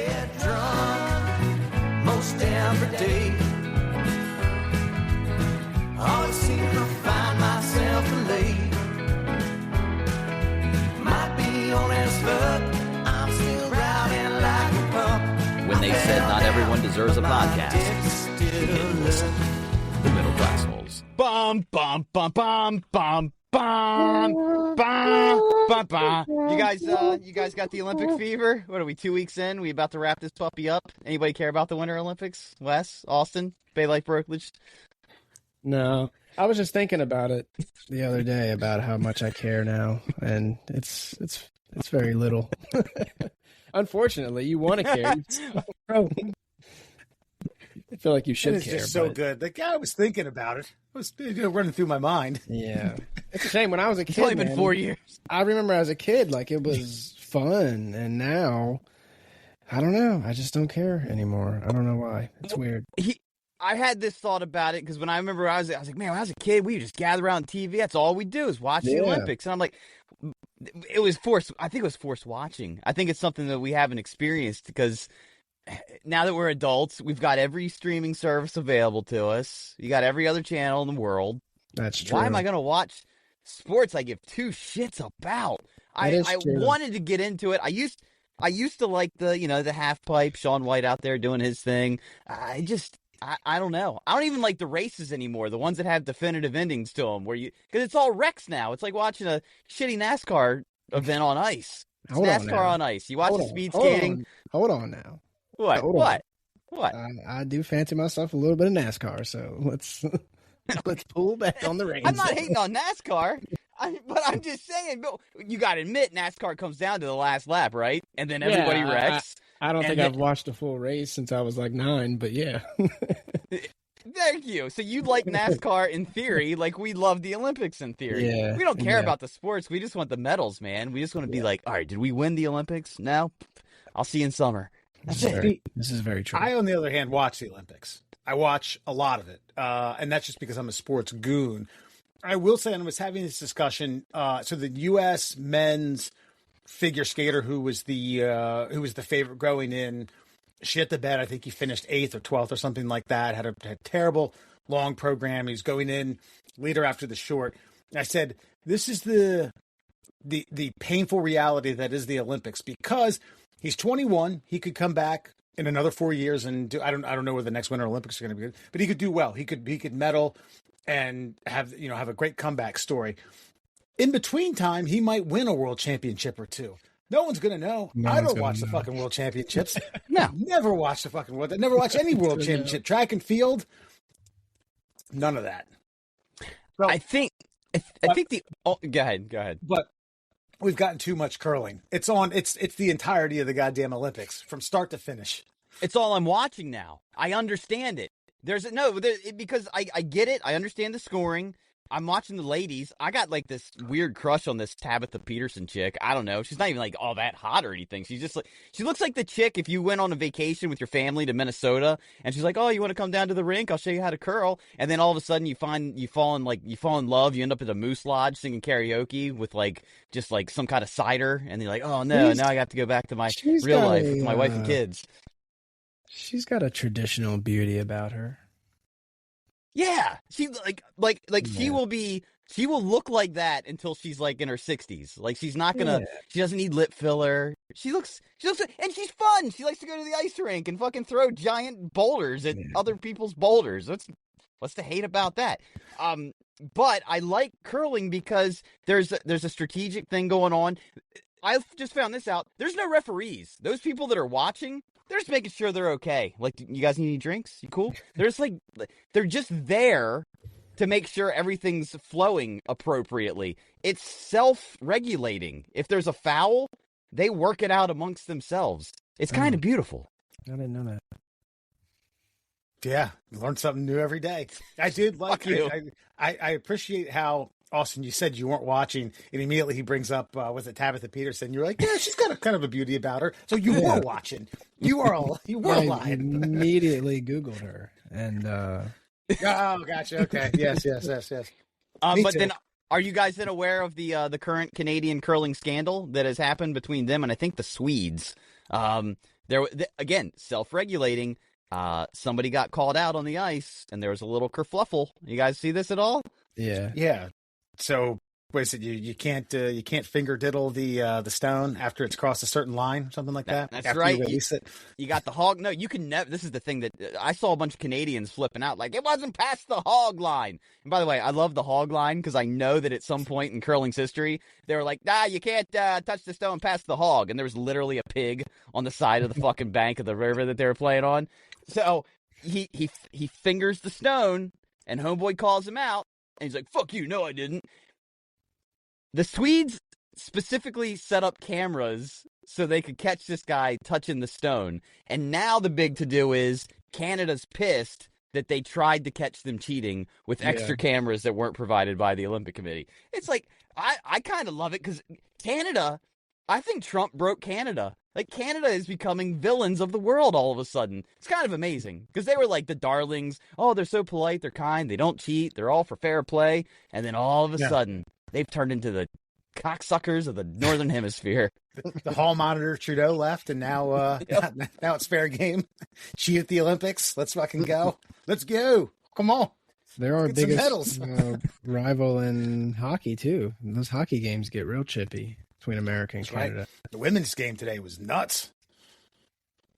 get drunk most every day. Always seem to find myself late. Might be on as fuck, I'm still riding like a pup. When they said not everyone deserves a podcast, you didn't listen. The Middle Class Holes. Bum, bum, bum, bum, bum, bum, bum, bum, bum. You guys got the Olympic fever? What are we, 2 weeks in? We about to wrap this puppy up? Anybody care about the Winter Olympics? Wes, Austin, Bay-Life, Brokerage? No, I was just thinking about it the other day about how much I care now, and it's very little. Unfortunately, you want to care. I feel like you should it's care. Just so good. The guy was thinking about it. It was running through my mind. Yeah, it's a shame. When I was a kid, It's only been 4 years. I remember as a kid, like it was fun, and now I don't know. I just don't care anymore. I don't know why. It's weird. I had this thought about it because when I remember I was like, man, when I was a kid, we would just gather around TV. That's all we do is watch the Olympics. And I'm like, it was forced. I think it was forced watching. I think it's something that we haven't experienced because now that we're adults, we've got every streaming service available to us. You got every other channel in the world. That's true. Why am I going to watch sports I give two shits about? I wanted to get into it. I used to like the half pipe, Shaun White out there doing his thing. I don't know. I don't even like the races anymore. The ones that have definitive endings to them, because it's all wrecks now. It's like watching a shitty NASCAR event on ice. It's NASCAR on ice. You watch the speed skating. Hold on now. What? I do fancy myself a little bit of NASCAR, so let's pull back on the reins. I'm not hating on NASCAR, but I'm just saying, you got to admit, NASCAR comes down to the last lap, right? And then everybody wrecks. I don't think I've watched a full race since I was like 9, but yeah. Thank you. So you like NASCAR in theory, like we love the Olympics in theory. Yeah, we don't care about the sports. We just want the medals, man. We just want to be like, all right, did we win the Olympics? No? I'll see you in summer. This is very true. I, on the other hand, watch the Olympics. I watch a lot of it, and that's just because I'm a sports goon. I will say, and I was having this discussion, so the U.S. men's figure skater who was the favorite going in, shit the bed. I think he finished 8th or 12th or something like that. Had a terrible long program. He's going in leader after the short. And I said, this is the painful reality that is the Olympics, because he's 21. He could come back in another 4 years and do. I don't know where the next Winter Olympics are going to be, but he could do well. He could medal and have a great comeback story. In between time, he might win a world championship or two. No one's going to know. I don't watch the fucking world championships. No. Never watch the fucking world. I never watch any world championship. Track and field, none of that. So, I think go ahead. But we've gotten too much curling. It's the entirety of the goddamn Olympics from start to finish. It's all I'm watching now. I understand it. Because I get it. I understand the scoring. I'm watching the ladies. I got like this weird crush on this Tabitha Peterson chick. I don't know. She's not even like all that hot or anything. She's just like, she looks like the chick if you went on a vacation with your family to Minnesota and she's like, oh, you want to come down to the rink? I'll show you how to curl. And then all of a sudden you fall in love. You end up at a moose lodge singing karaoke with like, just like some kind of cider. And you're like, oh no, now I got to go back to my real life with my wife and kids. She's got a traditional beauty about her. Yeah, she she will look like that until she's like in her 60s. Like she's not gonna, she doesn't need lip filler. She looks, and she's fun. She likes to go to the ice rink and fucking throw giant boulders at other people's boulders. What's to hate about that? But I like curling because there's a strategic thing going on. I've just found this out. There's no referees. Those people that are watching, they're just making sure they're okay. Like, you guys need any drinks? You cool? They're just there to make sure everything's flowing appropriately. It's self-regulating. If there's a foul, they work it out amongst themselves. It's kind of beautiful. I didn't know that. Yeah, learn something new every day. I did like it. I appreciate how, Austin, you said you weren't watching, and immediately he brings up, was it Tabitha Peterson? You're like, yeah, she's got a kind of a beauty about her. So you were watching. You were lying. I immediately Googled her. And, oh, gotcha. Okay. Yes. But then, are you guys then aware of the current Canadian curling scandal that has happened between them and I think the Swedes? again, self-regulating. Somebody got called out on the ice, and there was a little kerfluffle. You guys see this at all? Yeah. Yeah. So, what is it? You can't finger diddle the stone after it's crossed a certain line, or something like that. That's after right. You release it. You got the hog. No, you can never. This is the thing that I saw a bunch of Canadians flipping out, like it wasn't past the hog line. And by the way, I love the hog line because I know that at some point in curling's history, they were like, "Nah, you can't touch the stone past the hog," and there was literally a pig on the side of the fucking bank of the river that they were playing on. So he fingers the stone, and homeboy calls him out, and he's like, "Fuck you! No, I didn't." The Swedes specifically set up cameras so they could catch this guy touching the stone. And now the big to-do is Canada's pissed that they tried to catch them cheating with extra cameras that weren't provided by the Olympic Committee. It's like, I kind of love it because Canada, I think Trump broke Canada. Like, Canada is becoming villains of the world all of a sudden. It's kind of amazing because they were like the darlings. Oh, they're so polite, they're kind, they don't cheat, they're all for fair play. And then all of a sudden, they've turned into the cocksuckers of the Northern Hemisphere. The hall monitor Trudeau left, and now now it's fair game. Cheat at the Olympics. Let's fucking go. Let's go. Come on. They're our Get biggest rival in hockey, too. Those hockey games get real chippy between America and Canada. Right. The women's game today was nuts.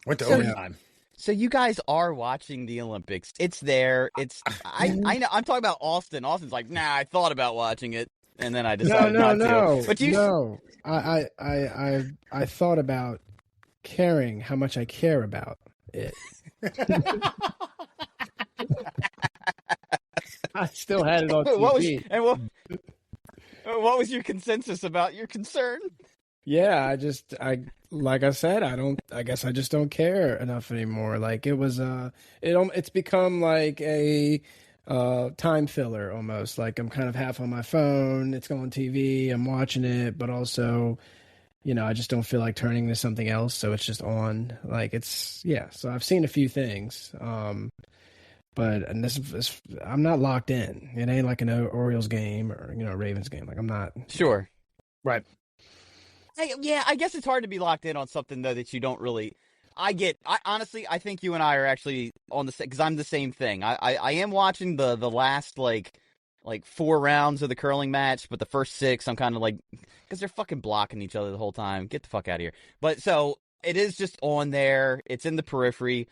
Went to overtime. So you guys are watching the Olympics. It's there. It's I know. I'm talking about Austin. Austin's like, nah, I thought about watching it, and then I decided not to. But I thought about caring how much I care about it. I still had it on TV. What was your consensus about your concern? Yeah, like I said, I guess I just don't care enough anymore. Like it was, it's become like a time filler almost. Like I'm kind of half on my phone. It's on TV. I'm watching it, but also, I just don't feel like turning to something else. So it's just on. Like so I've seen a few things. But I'm not locked in. It ain't like an Orioles game or Ravens game. Like I'm not. Sure. Right. I guess it's hard to be locked in on something though that you don't really. Honestly, I think you and I are actually on the because I'm the same thing. I am watching the last like 4 rounds of the curling match, but the first 6 I'm kind of like because they're fucking blocking each other the whole time. Get the fuck out of here. But so it is just on there. It's in the periphery.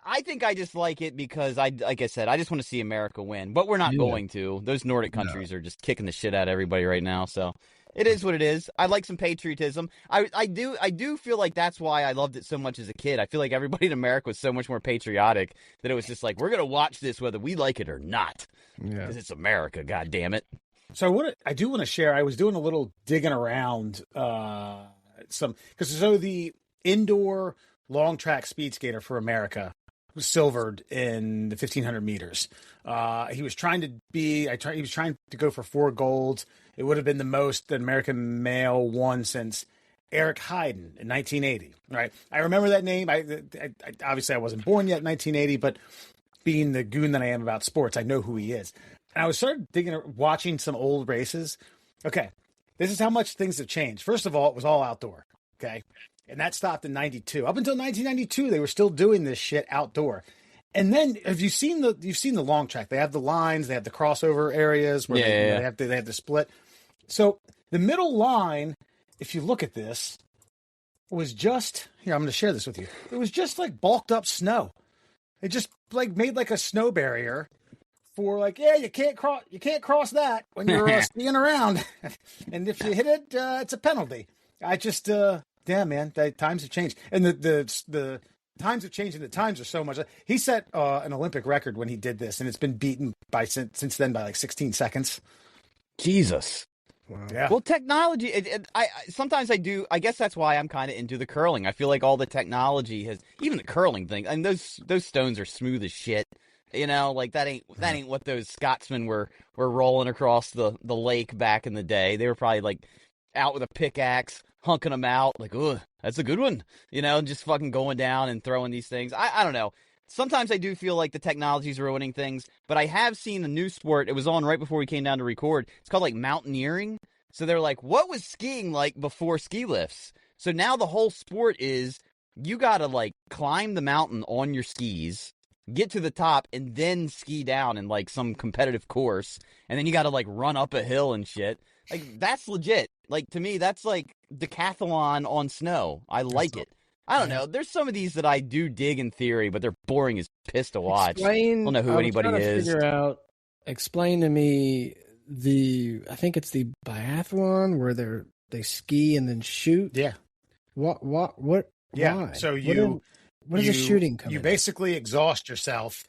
I think I just like it because like I said, I just want to see America win, but we're not going to. Those Nordic countries are just kicking the shit out of everybody right now. So it is what it is. I like some patriotism. I do feel like that's why I loved it so much as a kid. I feel like everybody in America was so much more patriotic that it was just like, we're going to watch this whether we like it or not because it's America. God damn it. So I do want to share, I was doing a little digging around because the indoor long track speed skater for America was silvered in the 1500 meters. He was trying to go for 4 golds. It would have been the most that American male won since Eric Heiden in 1980. Right. I remember that name. I obviously I wasn't born yet in 1980, but being the goon that I am about sports, I know who he is. And I was watching some old races. Okay. This is how much things have changed. First of all, it was all outdoor. Okay. And that stopped in 92. Up until 1992, they were still doing this shit outdoor. And then you've seen the long track. They have the lines, they have the crossover areas where they have the split. So the middle line, if you look at this, was just here. I'm going to share this with you. It was just like bulked up snow. It just like made like a snow barrier for like, you can't cross that when you're skiing around. And if you hit it, it's a penalty. I just damn, man, the times have changed, and the times have changed, and the times are so much. He set an Olympic record when he did this, and it's been beaten since then by like 16 seconds. Jesus. Wow. Yeah. Well, technology. Sometimes I do. I guess that's why I'm kind of into the curling. I feel like all the technology has, even the curling thing. And those stones are smooth as shit. Like that ain't what those Scotsmen were rolling across the lake back in the day. They were probably like out with a pickaxe, hunking them out, like, oh, that's a good one, just fucking going down and throwing these things. I don't know. Sometimes I do feel like the technology's ruining things, but I have seen a new sport. It was on right before we came down to record. It's called like mountaineering. So they're like, what was skiing like before ski lifts? So now the whole sport is you got to like climb the mountain on your skis, get to the top, and then ski down in like some competitive course. And then you got to like run up a hill and shit. Like, that's legit. Like, to me, that's like decathlon on snow. I like it. I don't know. There's some of these that I do dig in theory, but they're boring as piss to watch. I don't know who anybody is. Explain to me I think it's the biathlon where they ski and then shoot. Yeah. What? Yeah. Why? So what is the shooting coming? You basically exhaust yourself,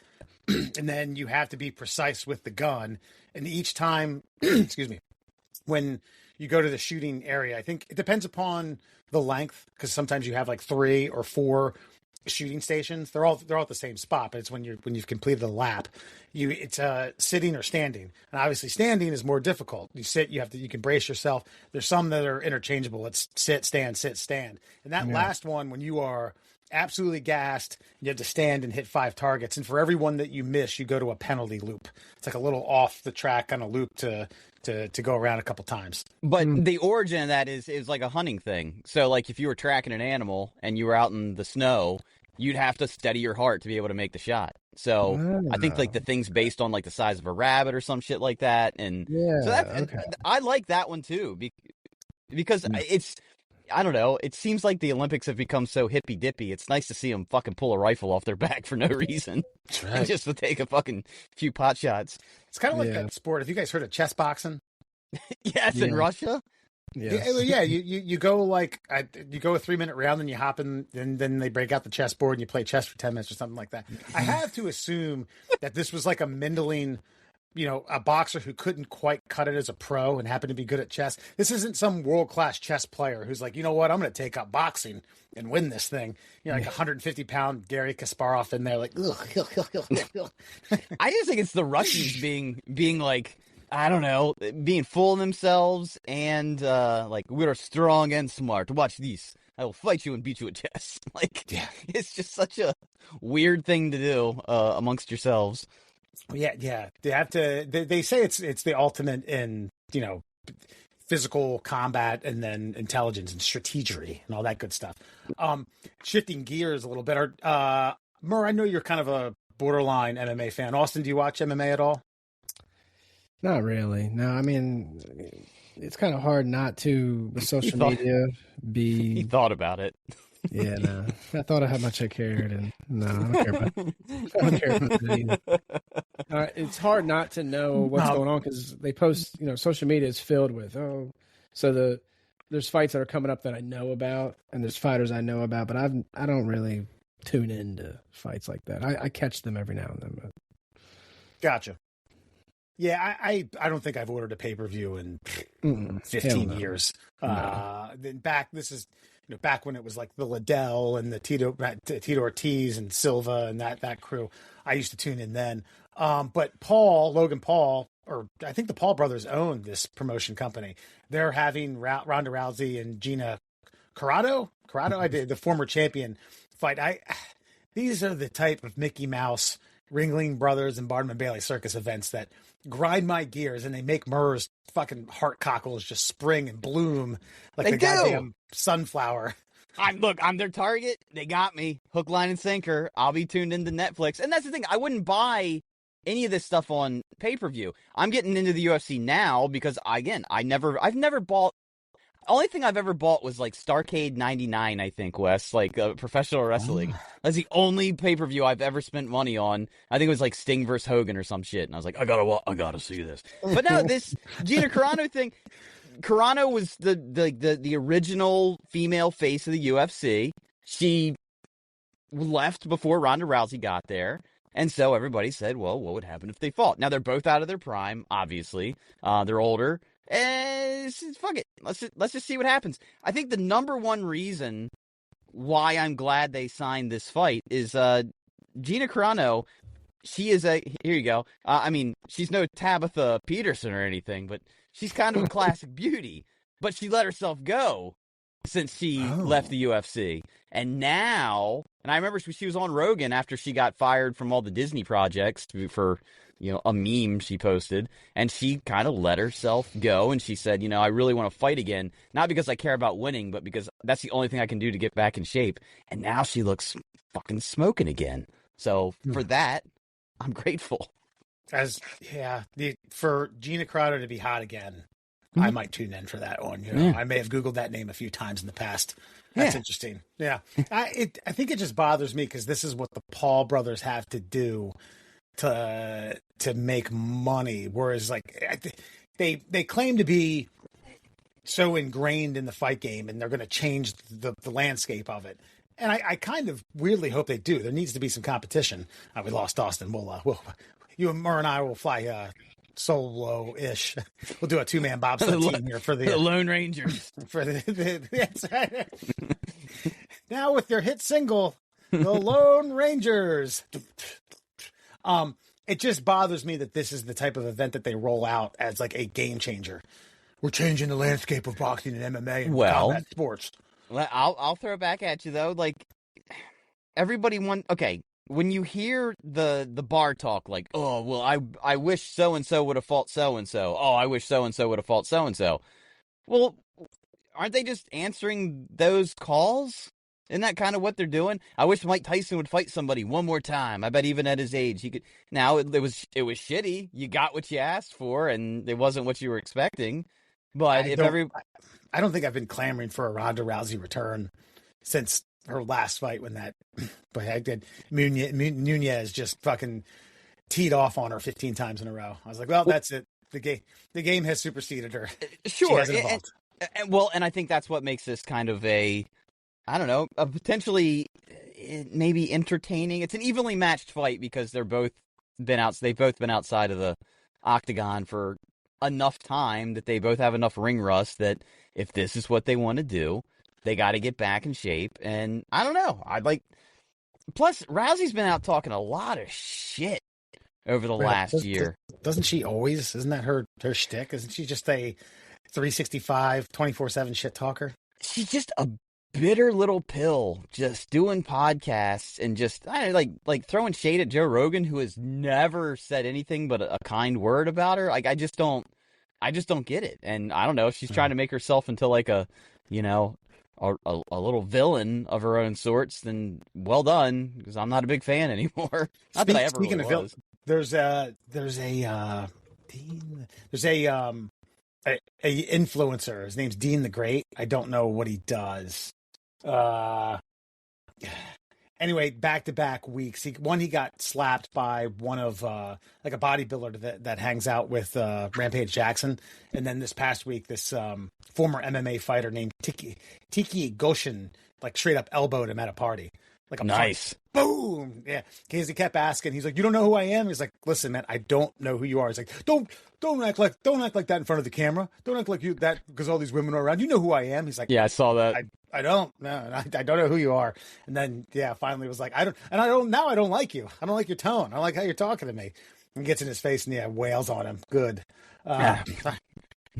and then you have to be precise with the gun. And each time, excuse me, when you go to the shooting area, I think it depends upon the length, because sometimes you have like 3 or 4 shooting stations. They're all at the same spot, but it's when you've completed a lap. It's sitting or standing, and obviously standing is more difficult. You sit, you can brace yourself. There's some that are interchangeable. It's sit, stand, and that last one, when you are absolutely gassed, you have to stand and hit 5 targets, and for every one that you miss, you go to a penalty loop. It's like a little off the track kind of loop to go around a couple times. But the origin of that is like a hunting thing. So like if you were tracking an animal and you were out in the snow, you'd have to steady your heart to be able to make the shot. So I think like the thing's based on like the size of a rabbit or some shit like that. And I like that one too, because it's, I don't know, it seems like the Olympics have become so hippy dippy. It's nice to see them fucking pull a rifle off their back for no reason. That's right. Just to take a fucking few pot shots. It's kind of like that sport. Have you guys heard of chess boxing? Yes, in Russia. Yeah. You go you go a 3-minute round, and you hop in, and then they break out the chessboard and you play chess for 10 minutes or something like that. I have to assume that this was like a middling, a boxer who couldn't quite cut it as a pro and happened to be good at chess. This isn't some world-class chess player who's like, you know what, I'm going to take up boxing and win this thing. Like 150-pound Gary Kasparov in there, like, ugh. I just think it's the Russians being like, I don't know, being full of themselves and like, we're strong and smart. Watch these. I will fight you and beat you at chess. Like, it's just such a weird thing to do amongst yourselves. Yeah. They have to. They say it's the ultimate in physical combat, and then intelligence and strategery and all that good stuff. Shifting gears a little bit. Murr, I know you're kind of a borderline MMA fan. Austin, do you watch MMA at all? Not really. No, I mean, it's kind of hard not to, with social media, be... He thought about it. Yeah, no. I thought of how much I cared, and no, I don't care about that either. It's hard not to know what's going on, because they post, social media is filled with, there's fights that are coming up that I know about, and there's fighters I know about, but I don't really tune into fights like that. I catch them every now and then. But... Gotcha. Yeah, I don't think I've ordered a pay-per-view in 15 years. Then back when it was like the Liddell and the Tito Ortiz and Silva and that crew, I used to tune in then. But Logan Paul, or I think the Paul brothers own this promotion company. They're having Ronda Rousey and Gina Carano, the former champion, fight. These are the type of Mickey Mouse, Ringling Brothers, and Barnum and Bailey circus events that grind my gears, and they make Murr's fucking heart cockles just spring and bloom like goddamn sunflower. I'm their target. They got me. Hook, line, and sinker. I'll be tuned into Netflix. And that's the thing. I wouldn't buy any of this stuff on pay-per-view. I'm getting into the UFC now because, again, I've never bought. Only thing I've ever bought was like Starrcade 99, I think, Wes, like professional wrestling. That's the only pay-per-view I've ever spent money on. I think it was like Sting versus Hogan or some shit. And I was like, I gotta see this. But no, this Gina Carano thing, Carano was the original female face of the UFC. She left before Ronda Rousey got there. And so everybody said, well, what would happen if they fought? Now, they're both out of their prime, obviously. They're older. And fuck it. Let's just see what happens. I think the number one reason why I'm glad they signed this fight is Gina Carano. She is here you go. I mean, she's no Tabitha Peterson or anything, but she's kind of a classic beauty. But she let herself go since she left the UFC. And now, and I remember she was on Rogan after she got fired from all the Disney projects for a meme she posted, and she kind of let herself go, and she said, I really want to fight again, not because I care about winning, but because that's the only thing I can do to get back in shape. And now she looks fucking smoking again. So for that, I'm grateful. For Gina Carano to be hot again, I might tune in for that one. I may have Googled that name a few times in the past. That's interesting. Yeah. I think it just bothers me because this is what the Paul brothers have to do to make money. Whereas like they claim to be so ingrained in the fight game and they're going to change the landscape of it. And I kind of weirdly hope they do. There needs to be some competition. We lost Austin. We'll you and Murr and I will fly solo-ish. We'll do a 2-man bobsled team here for the Lone Rangers. That's right. Now with their hit single, the Lone Rangers. It just bothers me that this is the type of event that they roll out as like a game changer. We're changing the landscape of boxing and MMA and combat sports. I'll throw it back at you though. Like everybody when you hear the bar talk, like, oh well, I wish so and so would have fought so and so. Oh, I wish so and so would have fought so and so. Well, aren't they just answering those calls? Isn't that kind of what they're doing? I wish Mike Tyson would fight somebody one more time. I bet even at his age he could. Now it was shitty. You got what you asked for, and it wasn't what you were expecting. But I don't think I've been clamoring for a Ronda Rousey return since her last fight when that. But I did. Nunez just fucking teed off on her 15 times in a row. I was like, well, that's it. The game has superseded her. Sure. She hasn't evolved. And I think that's what makes this kind of a potentially maybe entertaining. It's an evenly matched fight because they've both been outside of the octagon for enough time that they both have enough ring rust that if this is what they want to do, they got to get back in shape. And I don't know. Plus Rousey's been out talking a lot of shit over the last year. Doesn't she always? Isn't that her shtick? Isn't she just a 365, 24/7 shit talker? She's just a bitter little pill, just doing podcasts and just like throwing shade at Joe Rogan, who has never said anything but a kind word about her. Like I just don't get it. And I don't know if she's trying to make herself into like a little villain of her own sorts. Then well done, because I'm not a big fan anymore. Not that I ever really was. There's a influencer. His name's Dean the Great. I don't know what he does. Anyway, back-to-back weeks. He got slapped by one of like a bodybuilder that hangs out with Rampage Jackson, and then this past week, this former MMA fighter named Tiki Goshen like straight up elbowed him at a party. Like a nice. Boom. Yeah. Because he kept asking. He's like, you don't know who I am? He's like, listen, man, I don't know who you are. He's like, don't act like that in front of the camera. Don't act like you that because all these women are around. You know who I am. He's like, yeah, I saw that. I don't know who you are. And then finally it was like, I don't like you. I don't like your tone. I don't like how you're talking to me. And gets in his face and wails on him. Good.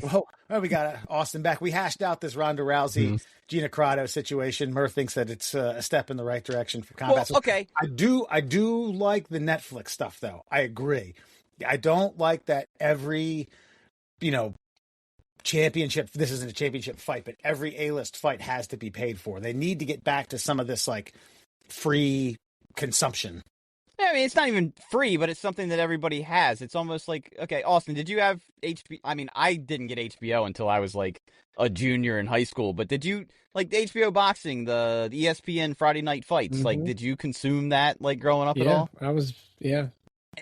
Well, we got Austin back. We hashed out this Ronda Rousey, Gina Carano situation. Murr thinks that it's a step in the right direction for combat. Well, okay. I do like the Netflix stuff, though. I agree. I don't like that every, championship. This isn't a championship fight, but every A-list fight has to be paid for. They need to get back to some of this like free consumption. I mean, it's not even free, but it's something that everybody has. It's almost like, okay, Austin, did you have HBO? I mean, I didn't get HBO until I was like a junior in high school, but did you like the HBO boxing, the ESPN Friday night fights? Mm-hmm. Like, did you consume that like growing up at all?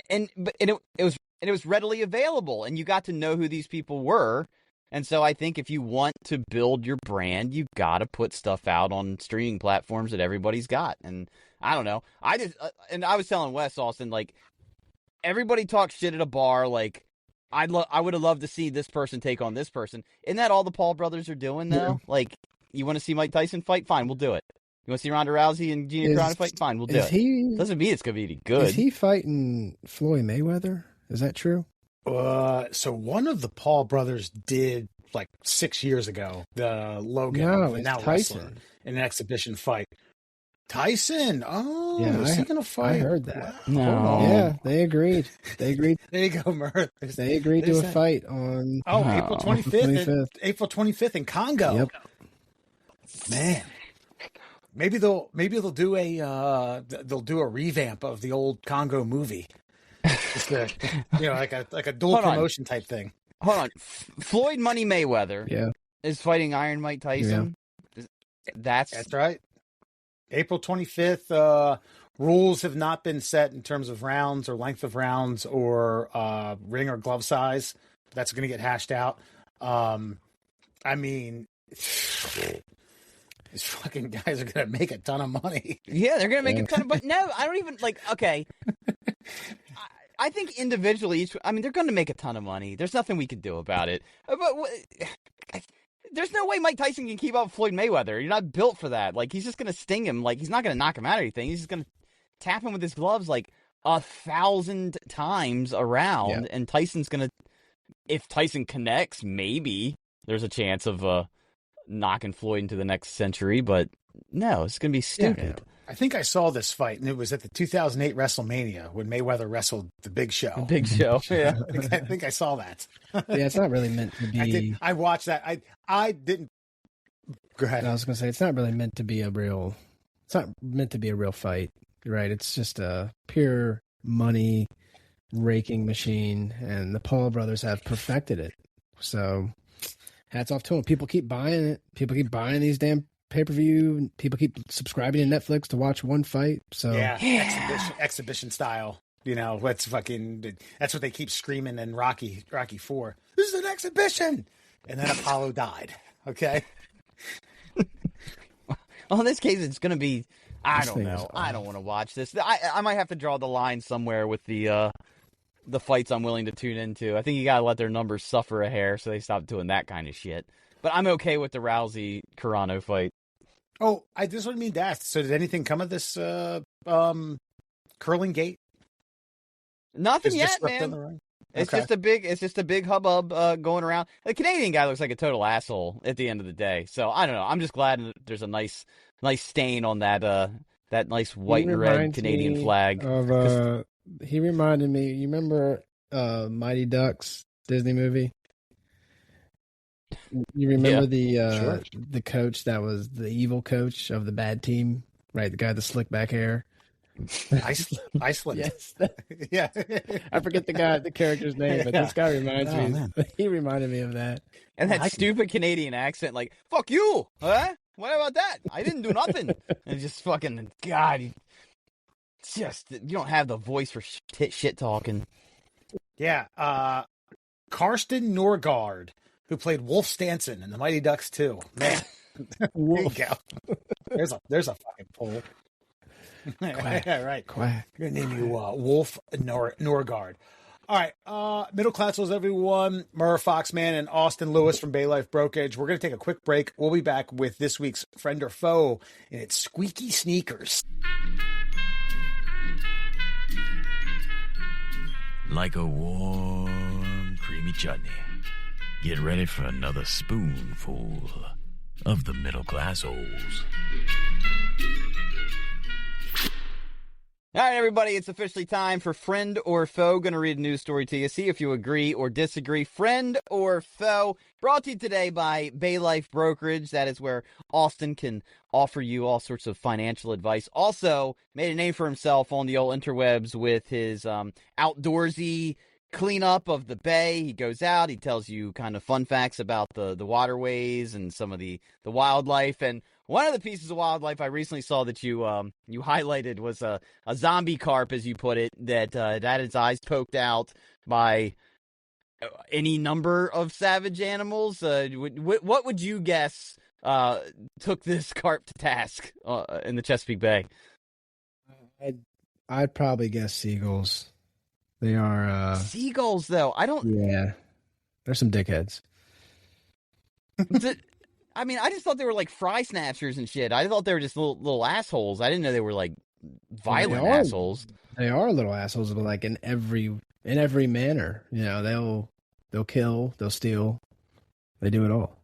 And it was readily available, and you got to know who these people were. And so I think if you want to build your brand, you got to put stuff out on streaming platforms that everybody's got. And I don't know. I was telling Wes, Austin, like, everybody talks shit at a bar. Like, I would have loved to see this person take on this person. Isn't that all the Paul brothers are doing, though? Yeah. Like, you want to see Mike Tyson fight? Fine, we'll do it. You want to see Ronda Rousey and Gina Carano fight? Fine, we'll do it. Doesn't mean it's going to be good. Is he fighting Floyd Mayweather? Is that true? So one of the Paul brothers did like 6 years ago, the Logan, now Tyson, wrestler, in an exhibition fight. Tyson. Oh, Yeah, is he going to fight? I heard that. No. Yeah, they agreed. They agreed. There you go, Murr. They agreed to a fight on April 25th. 25th. April 25th in Congo. Yep. Man. Maybe they'll do a revamp of the old Congo movie. Just like a dual promotion type thing. Hold on. Floyd Money Mayweather is fighting Iron Mike Tyson. Yeah. That's right. April 25th. Rules have not been set in terms of rounds or length of rounds or ring or glove size. That's going to get hashed out. I mean, these fucking guys are going to make a ton of money. Yeah, they're going to make a ton of money. No, I don't even okay. I think individually, they're going to make a ton of money. There's nothing we can do about it. But there's no way Mike Tyson can keep up with Floyd Mayweather. You're not built for that. Like, he's just going to sting him. Like, he's not going to knock him out or anything. He's just going to tap him with his gloves like 1,000 times around. Yeah. And Tyson's going to, if Tyson connects, maybe there's a chance of knocking Floyd into the next century. But no, it's going to be stupid. Yeah. I think I saw this fight, and it was at the 2008 WrestleMania when Mayweather wrestled the Big Show. The Big Show, yeah. I think I saw that. Yeah, it's not really meant to be. I watched that. I didn't. Go ahead. I was going to say it's not really meant to be a real. It's not meant to be a real fight, right? It's just a pure money raking machine, and the Paul brothers have perfected it. So, hats off to them. People keep buying it. People keep buying these damn pay-per-view. People keep subscribing to Netflix to watch one fight. So exhibition style. That's what they keep screaming in Rocky 4. This is an exhibition. And then Apollo died. Okay. Well, in this case, it's going to be. I don't know. I don't want to watch this. I might have to draw the line somewhere with the fights I'm willing to tune into. I think you got to let their numbers suffer a hair so they stop doing that kind of shit. But I'm okay with the Rousey Carano fight. Oh, I just want to mean to ask. So, did anything come of this Curlinggate? Nothing yet, man. It's just a big hubbub going around. The Canadian guy looks like a total asshole at the end of the day. So I don't know. I'm just glad there's a nice stain on that nice white and red Canadian flag. He reminded me. You remember Mighty Ducks Disney movie? You remember the coach that was the evil coach of the bad team, right? The guy with the slick back hair. Iceland. Yes. Yeah. I forget the character's name, but this guy reminds me. Man. He reminded me of that. And that stupid Canadian accent, like, fuck you, huh? What about that? I didn't do nothing. And just fucking, God, you don't have the voice for shit talking. Yeah. Karsten Norgard, who played Wolf Stanson in the Mighty Ducks 2. Man. There you go. There's a fucking poll. Quack. Yeah, right. Quack. I'm gonna name you Wolf Norgard. All right, middle classers, everyone. Murr, Foxman, and Austin Lewis from yLife Brokerage. We're gonna take a quick break. We'll be back with this week's friend or foe, and it's squeaky sneakers. Like a warm, creamy chutney. Get ready for another spoonful of the middle class holes. All right, everybody, it's officially time for Friend or Foe. Going to read a news story to you, see if you agree or disagree. Friend or Foe, brought to you today by yLife Brokerage. That is where Austin can offer you all sorts of financial advice. Also, made a name for himself on the old interwebs with his outdoorsy cleanup of the bay. He goes out, he tells you kind of fun facts about the waterways and some of the wildlife. And one of the pieces of wildlife I recently saw that you highlighted was a zombie carp, as you put it, that had its eyes poked out by any number of savage animals. What would you guess took this carp to task in the Chesapeake Bay? I'd probably guess seagulls. They are seagulls, though. I don't. Yeah, they're some dickheads. I mean, I just thought they were like fry snatchers and shit. I thought they were just little assholes. I didn't know they were like violent assholes. They are little assholes, but like in every manner. You know, they'll kill, they'll steal, they do it all.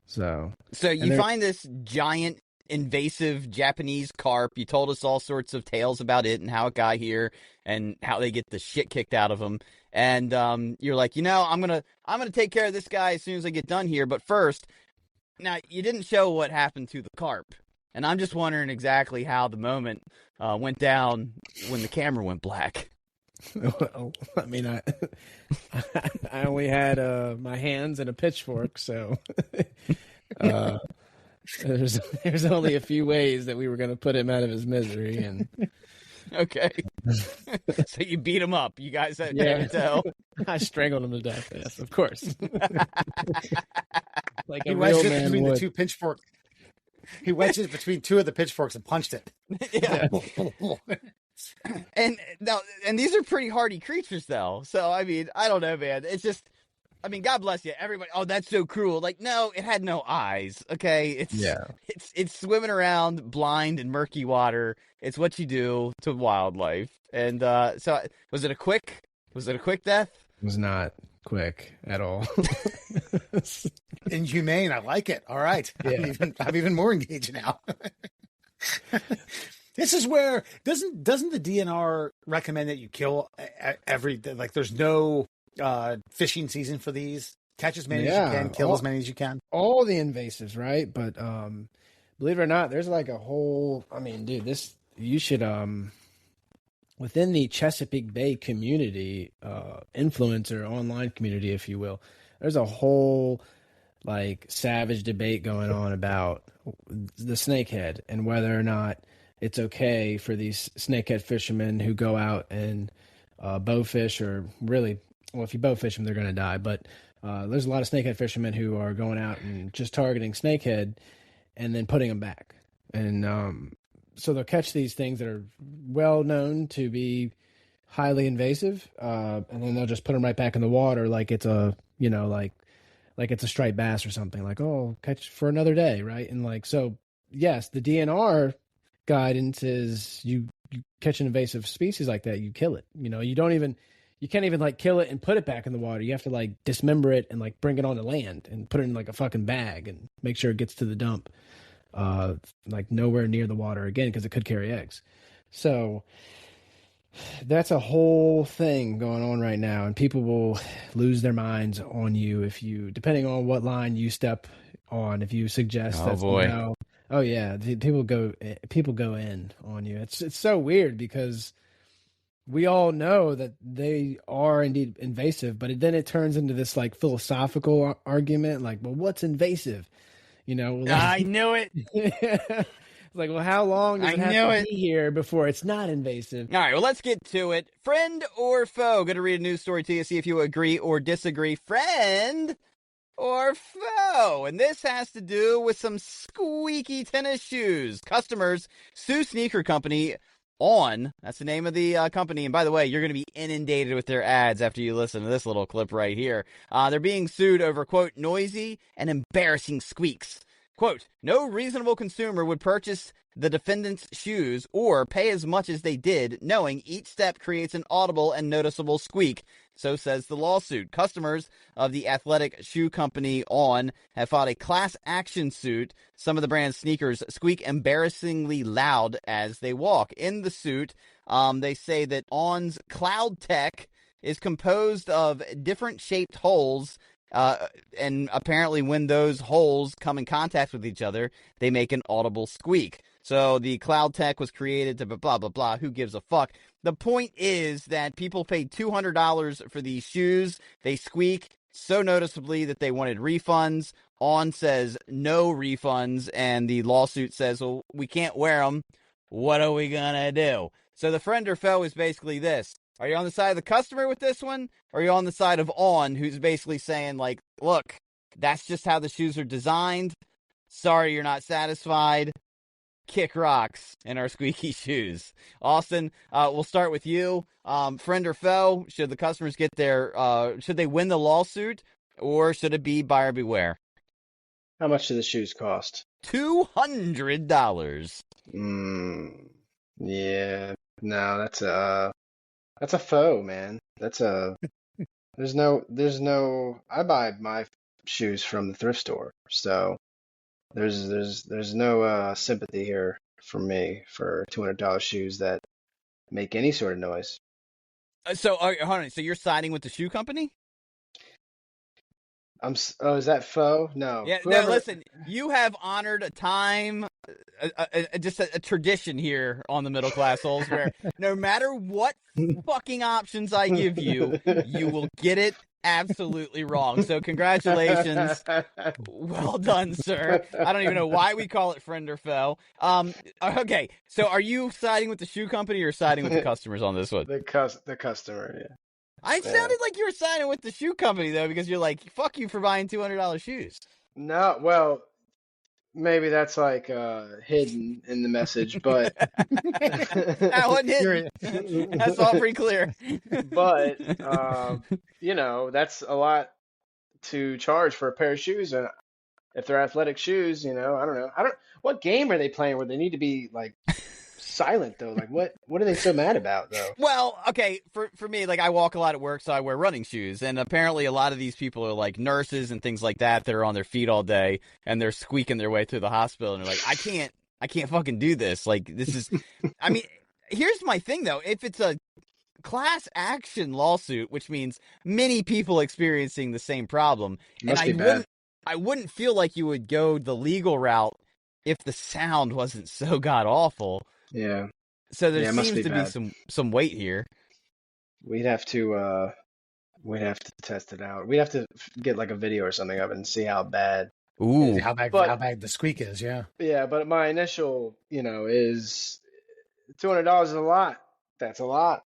So you find this giant invasive Japanese carp. You told us all sorts of tales about it and how it got here and how they get the shit kicked out of them. And you're like, I'm gonna take care of this guy as soon as I get done here. But first, now you didn't show what happened to the carp, and I'm just wondering exactly how the moment went down when the camera went black. Well, I mean, I only had my hands and a pitchfork, so there's only a few ways that we were going to put him out of his misery, and Okay, so you beat him up. You guys had to tell. I strangled him to death. Yes, of course. Like He a real wedged it man between would. the two pitchforks. He wedged it between two of the pitchforks and punched it. Yeah. And these are pretty hardy creatures, though. So I mean, I don't know, man. It's just, I mean, God bless you, everybody. Oh, that's so cruel. Like, no, it had no eyes. Okay, it's swimming around blind in murky water. It's what you do to wildlife. And so, was it a quick death? It was not quick at all. Inhumane. I like it. All right. Yeah. I'm even more engaged now. This is where doesn't the DNR recommend that you kill every, like, there's no fishing season for these? Catch as many as you can, kill as many as you can. All the invasives, right? But believe it or not, there's like a whole, I mean, dude, you should within the Chesapeake Bay community, influencer online community, if you will, there's a whole like savage debate going on about the snakehead and whether or not it's okay for these snakehead fishermen who go out and bowfish, or really, well, if you bowfish them, they're going to die. But there's a lot of snakehead fishermen who are going out and just targeting snakehead and then putting them back. And so they'll catch these things that are well known to be highly invasive, and then they'll just put them right back in the water like it's a, like it's a striped bass or something. Like, oh, catch for another day, right? And like, so yes, the DNR guidance is you catch an invasive species like that, you kill it. You can't even like kill it and put it back in the water. You have to like dismember it and like bring it onto land and put it in like a fucking bag and make sure it gets to the dump, like nowhere near the water again, because it could carry eggs. So that's a whole thing going on right now, and people will lose their minds on you if you, depending on what line you step on, if you suggest that. Boy. Oh yeah, people go in on you. It's so weird because we all know that they are indeed invasive, but then it turns into this like philosophical argument, like, well, what's invasive? Like, I knew it. It's like, well, how long does it have to be here before it's not invasive? All right, well, let's get to it. Friend or foe? Going to read a news story to you, see if you agree or disagree. Friend or foe? And this has to do with some squeaky tennis shoes. Customers sue sneaker company On. That's the name of the company. And by the way, you're going to be inundated with their ads after you listen to this little clip right here. They're being sued over, quote, noisy and embarrassing squeaks. Quote, no reasonable consumer would purchase the defendant's shoes or pay as much as they did, knowing each step creates an audible and noticeable squeak. So says the lawsuit. Customers of the athletic shoe company On have filed a class action suit. Some of the brand's sneakers squeak embarrassingly loud as they walk. In the suit, they say that On's Cloud Tech is composed of different shaped holes, and apparently when those holes come in contact with each other, they make an audible squeak. So the Cloud Tech was created to blah, blah, blah. Who gives a fuck? The point is that people paid $200 for these shoes. They squeak so noticeably that they wanted refunds. On says no refunds, and the lawsuit says, well, we can't wear them. What are we going to do? So the friend or foe is basically this. Are you on the side of the customer with this one? Or are you on the side of On, who's basically saying, like, look, that's just how the shoes are designed. Sorry you're not satisfied. Kick rocks in our squeaky shoes. Austin, we'll start with you. Friend or foe, should the customers get should they win the lawsuit, or should it be buyer beware? How much do the shoes cost? $200. Yeah. No, that's a foe, man. There's no, I buy my shoes from the thrift store. So There's no sympathy here for me for $200 shoes that make any sort of noise. So, hold on. So you're siding with the shoe company? Is that faux? No. Yeah. Whoever, No, listen. You have honored a time, just a tradition here on the Middle Class Souls, where no matter what fucking options I give you, you will get it absolutely wrong. So congratulations. Well done, sir. I don't even know why we call it friend or foe. Okay. So are you siding with the shoe company or siding with the customers on this one? the customer, yeah. I sounded like you were siding with the shoe company though, because you're like, fuck you for buying $200 shoes. No, well, maybe that's like hidden in the message, but That wasn't hidden. That's all pretty clear. but that's a lot to charge for a pair of shoes, and if they're athletic shoes, I don't know. What game are they playing where they need to be like silent though? Like what are they so mad about though? Well, okay, for me, like I walk a lot at work, so I wear running shoes, and apparently a lot of these people are like nurses and things like that are on their feet all day, and they're squeaking their way through the hospital, and they're like, I can't fucking do this. Like this is, I mean, here's my thing though. If it's a class action lawsuit, which means many people experiencing the same problem, Must be and bad. I wouldn't feel like you would go the legal route if the sound wasn't so god awful. Yeah, So there Yeah, it must seems be to bad. be some weight here. we'd have to test it out. We'd have to get like a video or something of it and see how bad. Ooh. How bad the squeak is, yeah. Yeah, but my initial, is $200 is a lot. That's a lot.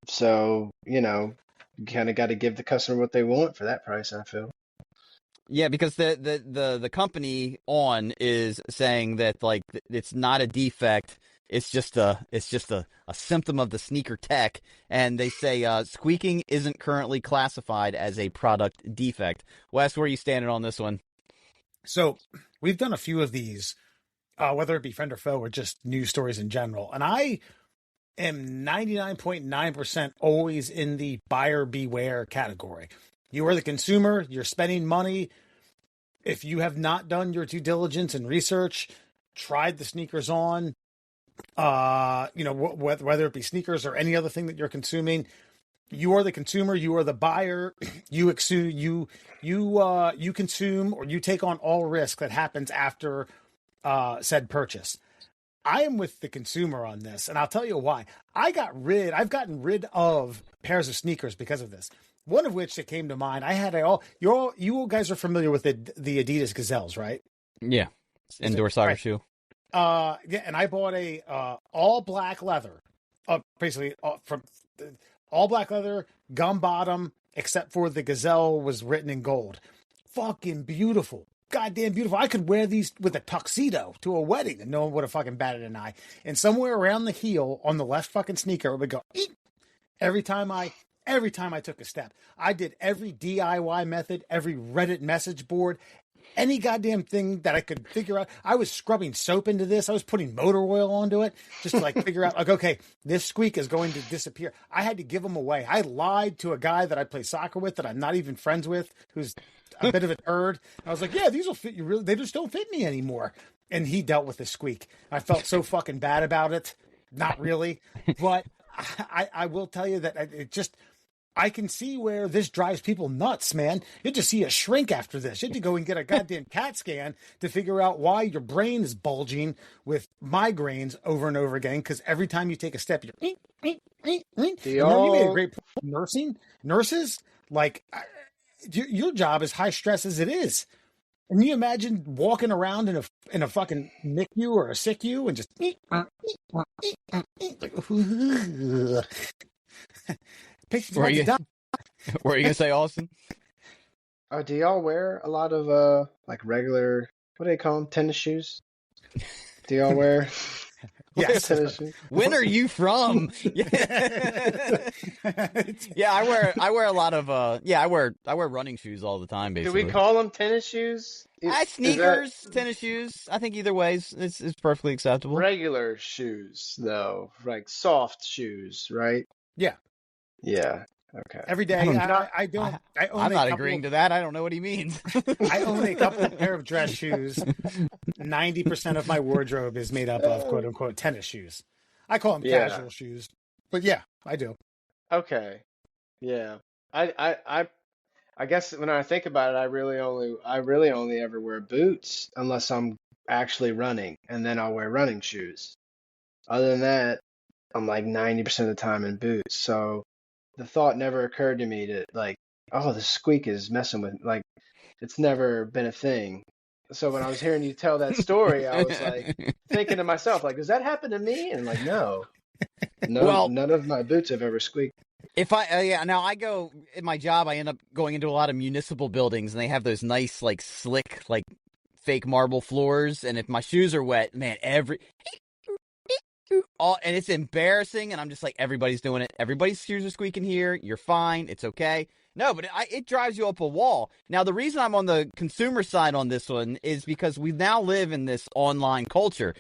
So, you kind of got to give the customer what they want for that price, I feel. Yeah, because the company on is saying that like it's not a defect, it's just a symptom of the sneaker tech, and they say squeaking isn't currently classified as a product defect. Wes, where are you standing on this one? So we've done a few of these, whether it be friend or foe or just news stories in general, and I am 99.9% always in the buyer beware category. You are the consumer, you're spending money. If you have not done your due diligence and research, tried the sneakers on, whether it be sneakers or any other thing that you're consuming, you are the consumer, you are the buyer, you consume or you take on all risk that happens after said purchase. I am with the consumer on this, and I'll tell you why. I've gotten rid of pairs of sneakers because of this. One of which that came to mind, you guys are familiar with the Adidas Gazelles, right? Yeah, indoor soccer shoe. Yeah, and I bought a all black leather, basically from all black leather, gum bottom, except for the Gazelle was written in gold. Fucking beautiful. Goddamn beautiful. I could wear these with a tuxedo to a wedding and no one would have fucking batted an eye. And somewhere around the heel on the left fucking sneaker, it would go eek every time I took a step. I did every DIY method, every Reddit message board, any goddamn thing that I could figure out. I was scrubbing soap into this. I was putting motor oil onto it just to like figure out like, okay, this squeak is going to disappear. I had to give them away. I lied to a guy that I play soccer with that I'm not even friends with, who's a bit of a nerd. I was like, yeah, these will fit you really. They just don't fit me anymore. And he dealt with the squeak. I felt so fucking bad about it. Not really, but I will tell you that I can see where this drives people nuts, man. You have to see a shrink after this. You have to go and get a goddamn CAT scan to figure out why your brain is bulging with migraines over and over again. Because every time you take a step, you're. You made a great point. Nurses, like your job is high stress as it is. And you imagine walking around in a fucking NICU or a SICU and just. Were you going to say, Austin? Do y'all wear a lot of like regular, what do they call them, tennis shoes? Do y'all wear Yes. tennis shoes? When are you from? Yeah, I wear a lot of I wear running shoes all the time. Do Basically, we call them tennis shoes? sneakers, tennis shoes. I think either way is perfectly acceptable. Regular shoes though, like soft shoes, right? Yeah. Yeah. Okay. Every day, I don't. I own I'm a not couple, agreeing to that. I don't know what he means. I own a couple of pair of dress shoes. 90% of my wardrobe is made up of quote unquote tennis shoes. I call them casual shoes, but yeah, I do. Okay. Yeah. I guess when I think about it, I really only ever wear boots unless I'm actually running, and then I'll wear running shoes. Other than that, I'm like 90% of the time in boots. So the thought never occurred to me to like, oh, the squeak is messing with like it's never been a thing. So when I was hearing you tell that story, I was like thinking to myself, like, does that happen to me? And like, no, Well, none of my boots have ever squeaked. If now I go in my job, I end up going into a lot of municipal buildings, and they have those nice, like, slick, like, fake marble floors. And if my shoes are wet, man, and it's embarrassing. And I'm just like, everybody's doing it. Everybody's shoes are squeaking here. You're fine. It's okay. No, but it drives you up a wall. Now, the reason I'm on the consumer side on this one is because we now live in this online culture.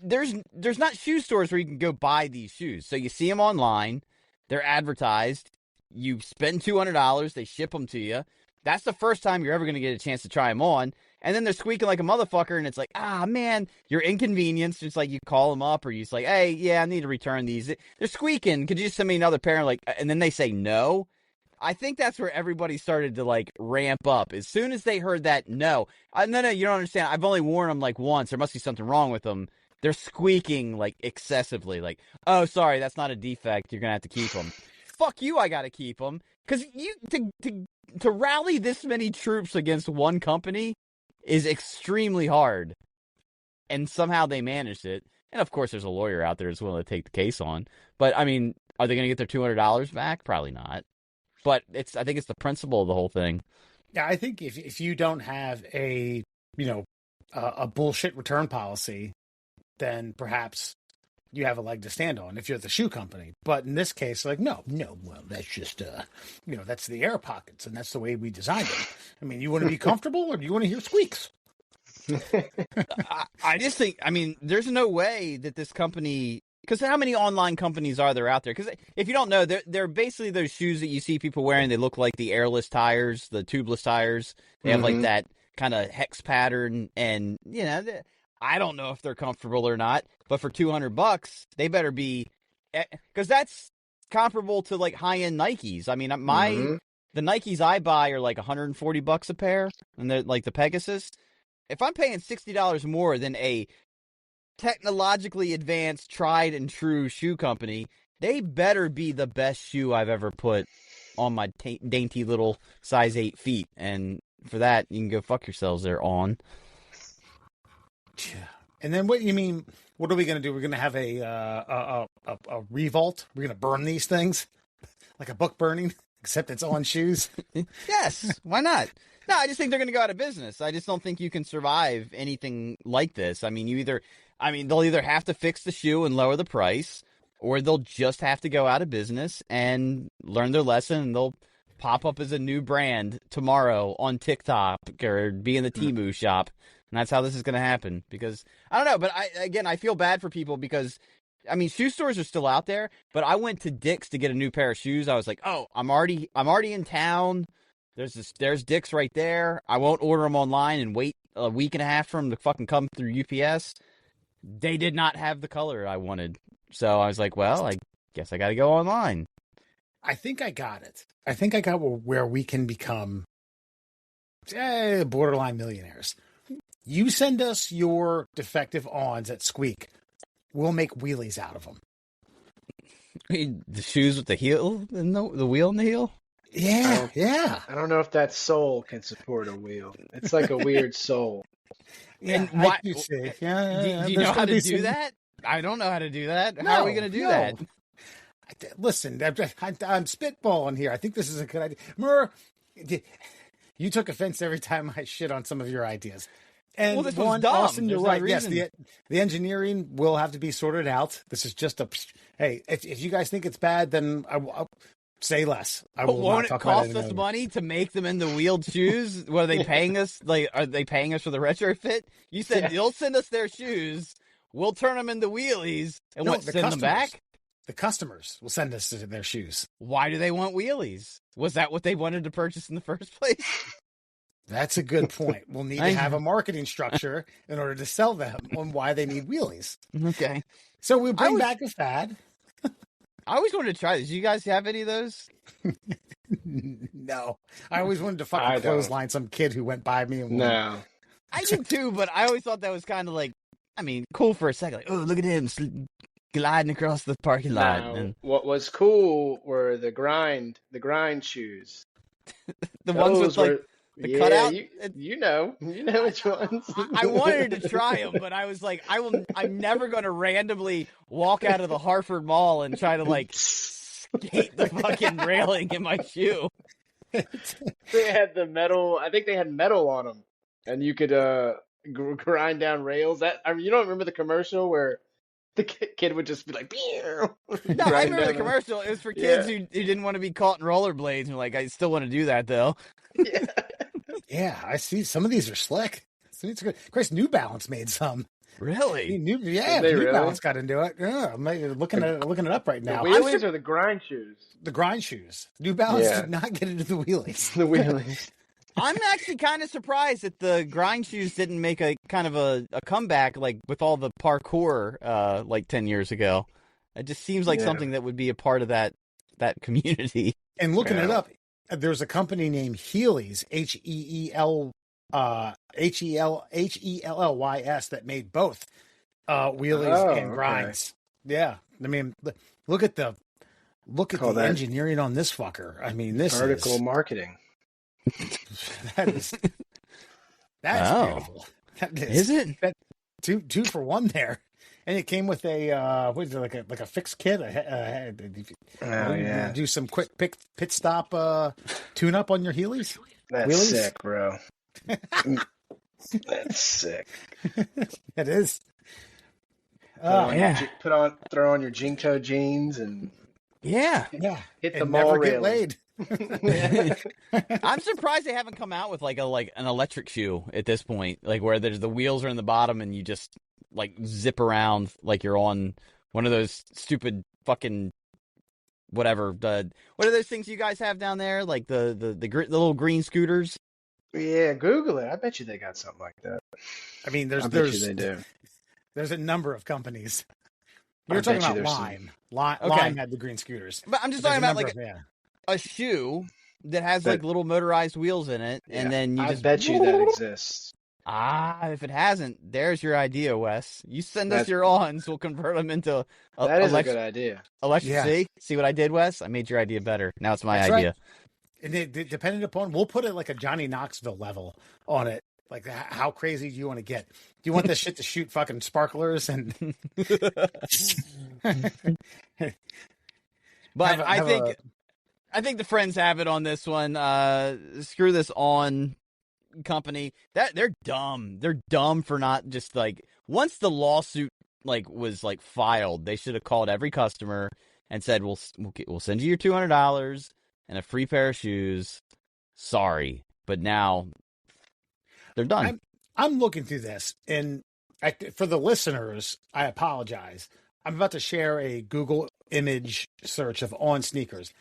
There's not shoe stores where you can go buy these shoes. So you see them online. They're advertised. You spend $200. They ship them to you. That's the first time you're ever going to get a chance to try them on. And then they're squeaking like a motherfucker, and it's like, man, you're inconvenienced. It's like you call them up, or you just like, hey, yeah, I need to return these. They're squeaking. Could you just send me another pair? And then they say no. I think that's where everybody started to, like, ramp up. As soon as they heard that no, no, you don't understand. I've only worn them, like, once. There must be something wrong with them. They're squeaking, like, excessively. Like, oh, sorry, that's not a defect. You're going to have to keep them. Fuck you, I got to keep them. Because to rally this many troops against one company is extremely hard. And somehow they managed it. And, of course, there's a lawyer out there who's willing to take the case on. But, I mean, are they going to get their $200 back? Probably not. But I think it's the principle of the whole thing. Yeah, I think if you don't have a bullshit return policy, then perhaps you have a leg to stand on if you're the shoe company. But in this case, like, no, well, that's just, that's the air pockets, and that's the way we designed them. I mean, you want to be comfortable, or do you want to hear squeaks? I just think, I mean, there's no way that this company... Because how many online companies are there out there? Because if you don't know, they're basically those shoes that you see people wearing. They look like the airless tires, the tubeless tires. They have like that kind of hex pattern, and I don't know if they're comfortable or not. But for $200, they better be, because that's comparable to like high end Nikes. I mean, the Nikes I buy are like $140 a pair, and they're like the Pegasus. If I'm paying $60 more than a technologically advanced, tried and true shoe company, they better be the best shoe I've ever put on my dainty little size 8 feet. And for that, you can go fuck yourselves there on. And then what you mean? What are we going to do? We're going to have a revolt. We're going to burn these things like a book burning, except it's on shoes. Yes, why not? No, I just think they're going to go out of business. I just don't think you can survive anything like this. I mean, they'll either have to fix the shoe and lower the price, or they'll just have to go out of business and learn their lesson, and they'll pop up as a new brand tomorrow on TikTok or be in the Temu shop. And that's how this is going to happen. Because, I don't know, but I feel bad for people because, I mean, shoe stores are still out there, but I went to Dick's to get a new pair of shoes. I was like, oh, I'm already in town. There's Dick's right there. I won't order them online and wait a week and a half for them to fucking come through UPS. They did not have the color I wanted. So I was like, well, I guess I got to go online. I think I got it. I think I got where we can become borderline millionaires. You send us your defective ons at Squeak. We'll make wheelies out of them. The shoes with the heel and the wheel and the heel? Yeah, yeah. I don't know if that sole can support a wheel. It's like a weird sole. Yeah, and why? Do you know how to do that? I don't know how to do that. How are we going to do that? Listen, I'm spitballing here. I think this is a good idea. Murr, you took offense every time I shit on some of your ideas. And well, this was dumb. Austin, you're right. Yes, the engineering will have to be sorted out. This is just hey, if you guys think it's bad, then I'll say less. But won't it cost us money to make them into wheeled shoes? What are they paying us? Like, are they paying us for the retrofit? You said you'll send us their shoes. We'll turn them into wheelies and send them back? The customers will send us their shoes. Why do they want wheelies? Was that what they wanted to purchase in the first place? That's a good point. We'll need to have a marketing structure in order to sell them on why they need wheelies. Okay. So we bring back a fad. I always wanted to try this. Do you guys have any of those? No. I always wanted to fucking clothesline some kid who went by me. And No. I did too, but I always thought that was kind of like, cool for a second. Like, oh, look at him gliding across the parking lot. No. And What was cool were the grind shoes. the ones with like the cutout. You know which ones. I wanted to try them, but I was like, I'm never going to randomly walk out of the Hartford Mall and try to like skate the fucking railing in my shoe. They had the metal. I think they had metal on them, and you could grind down rails. You don't remember the commercial where the kid would just be like, no, I remember the commercial. It was for kids who didn't want to be caught in rollerblades. And like, I still want to do that though. Yeah. Yeah, I see. Some of these are slick. Of course, New Balance made some. Really? New Balance got into it. Yeah, I'm looking it up right now. The wheelies or the grind shoes? The grind shoes. New Balance did not get into the wheelies. The wheelies. I'm actually kind of surprised that the grind shoes didn't make a kind of a comeback like with all the parkour like 10 years ago. It just seems like something that would be a part of that community. And looking it up, there's a company named Heelys, Hellys, that made both wheelies and grinds. Yeah, I mean, look at the engineering on this fucker. I mean, this vertical marketing. That's beautiful. Is it? That, two for one there. And it came with a what is it, like a fixed kit? Do some quick pit stop tune up on your Heelys. That's wheelies? sick, bro. That's sick. It is. Throw on your Jinko jeans and hit the mall get railing. laid. I'm surprised they haven't come out with like an electric shoe at this point, like where the wheels are in the bottom and you just like zip around like you're on one of those stupid fucking whatever. What are those things you guys have down there? Like the little green scooters. Yeah, Google it. I bet you they got something like that. I mean, they do. There's a number of companies. You're talking about Lime. Lime had the green scooters. But I'm just talking about like a shoe that has like little motorized wheels in it, and then you just bet you that exists. If it hasn't, there's your idea, Wes. You send us your ons, we'll convert them into that is a good idea. Electric. See what I did, Wes? I made your idea better. Now it's my idea. Right. And depending upon, we'll put it like a Johnny Knoxville level on it. Like, how crazy do you want to get? Do you want this shit to shoot fucking sparklers and? But I think the friends have it on this one. Screw this on company. That they're dumb. They're dumb for not just like once the lawsuit was filed, they should have called every customer and said we'll send you your $200 and a free pair of shoes. Sorry, but now they're done. I'm looking through this, and for the listeners, I apologize. I'm about to share a Google image search of on sneakers.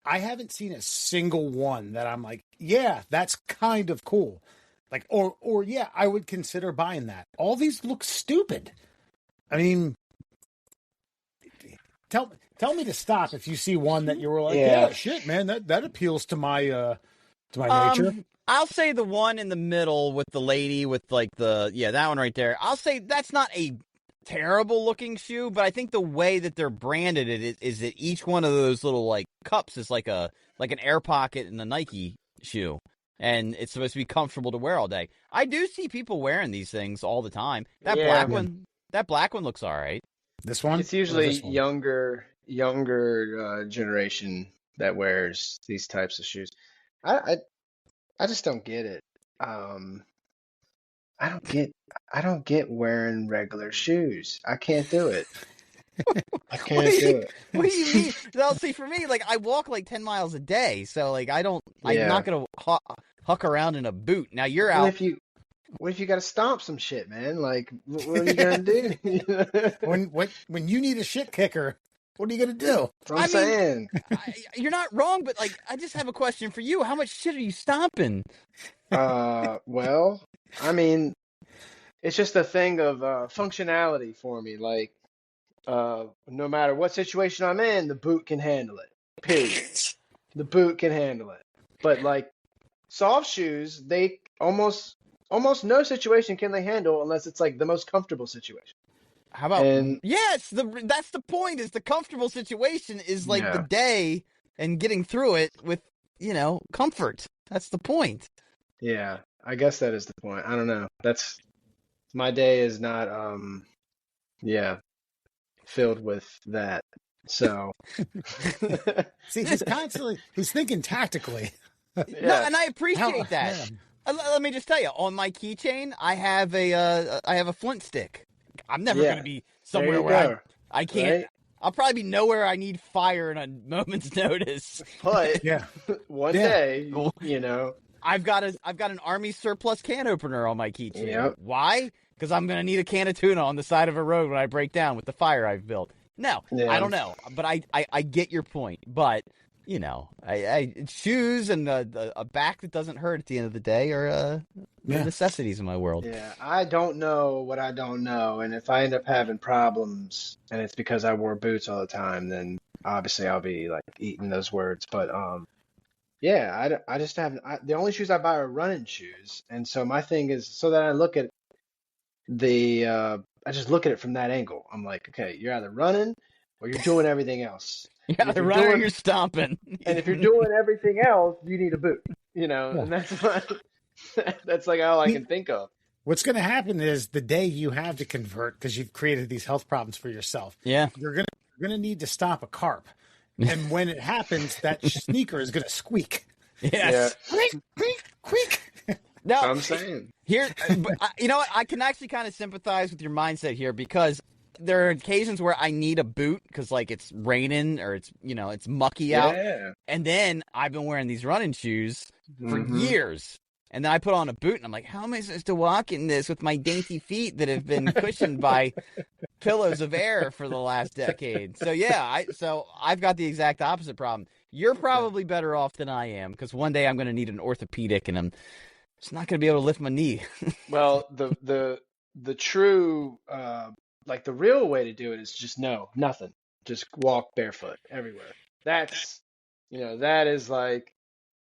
I haven't seen a single one that I'm like, yeah, that's kind of cool. Like, or yeah, I would consider buying that. All these look stupid. I mean, tell me to stop if you see one that you were like, yeah shit, man, that appeals to my nature. I'll say the one in the middle with the lady with that one right there. I'll say that's not a terrible looking shoe, but I think the way that they're branded is that each one of those little cups is like an air pocket in the Nike shoe, and it's supposed to be comfortable to wear all day. I do see people wearing these things all the time. That black one looks all right. This one? It's usually younger generation that wears these types of shoes. I just don't get it. I don't get wearing regular shoes. I can't do it. I can't do it. What do you mean? Well, see, for me, I walk 10 miles a day, so I'm not gonna huck around in a boot. Now you're out. What if you got to stomp some shit, man? What are you gonna do? when you need a shit kicker, What are you gonna do? That's what I'm saying. You're not wrong, but like, I just have a question for you. How much shit are you stomping? Well, I mean, it's just a thing of functionality for me. Like, no matter what situation I'm in, the boot can handle it. Period. The boot can handle it. But like soft shoes, they almost no situation can they handle unless it's like the most comfortable situation. How about And yes, that's the point. Is the comfortable situation is like the Yeah. day and getting through it with comfort. That's the point. yeah, I guess that is the point. I don't know. That's my day is not filled with that. So See, he's thinking tactically. No, and I appreciate that. Let me just tell you, on my keychain, I have a flint stick. I'm never Yeah. going to be There somewhere you where go. I can't. Right? I'll probably be nowhere I need fire in a moment's notice. But Yeah. one Yeah. day, you know, I've got an Army surplus can opener on my keychain. Yep. Why? Because I'm going to need a can of tuna on the side of a road when I break down with the fire I've built. No, Yeah. I don't know, but I get your point. But I shoes and a back that doesn't hurt at the end of the day are necessities in my world. yeah, I don't know what I don't know, and if I end up having problems and it's because I wore boots all the time, then obviously I'll be like eating those words. But yeah, I just haven't. The only shoes I buy are running shoes, and so my thing is so that I look at I just look at it from that angle. I'm like, okay, you're either running or you're doing everything else. Yeah, And if the you're runner doing- you're stomping. And if you're doing everything else, you need a boot. And that's like all I can think of. What's going to happen is the day you have to convert because you've created these health problems for yourself. Yeah. You're gonna need to stop a carp, and when it happens, that sneaker is going to squeak. Yes. Squeak, squeak, squeak. No, I'm saying. here, but you know what? I can actually kind of sympathize with your mindset here because there are occasions where I need a boot because like it's raining or it's mucky out, Yeah. and then I've been wearing these running shoes for Mhm. years. And then I put on a boot, and I'm like, how am I supposed to walk in this with my dainty feet that have been cushioned by pillows of air for the last decade? So, yeah, I've got the exact opposite problem. You're probably better off than I am, because one day I'm going to need an orthopedic, and I'm just not going to be able to lift my knee. Well, the true like the real way to do it is just nothing. Just walk barefoot everywhere. That's that is like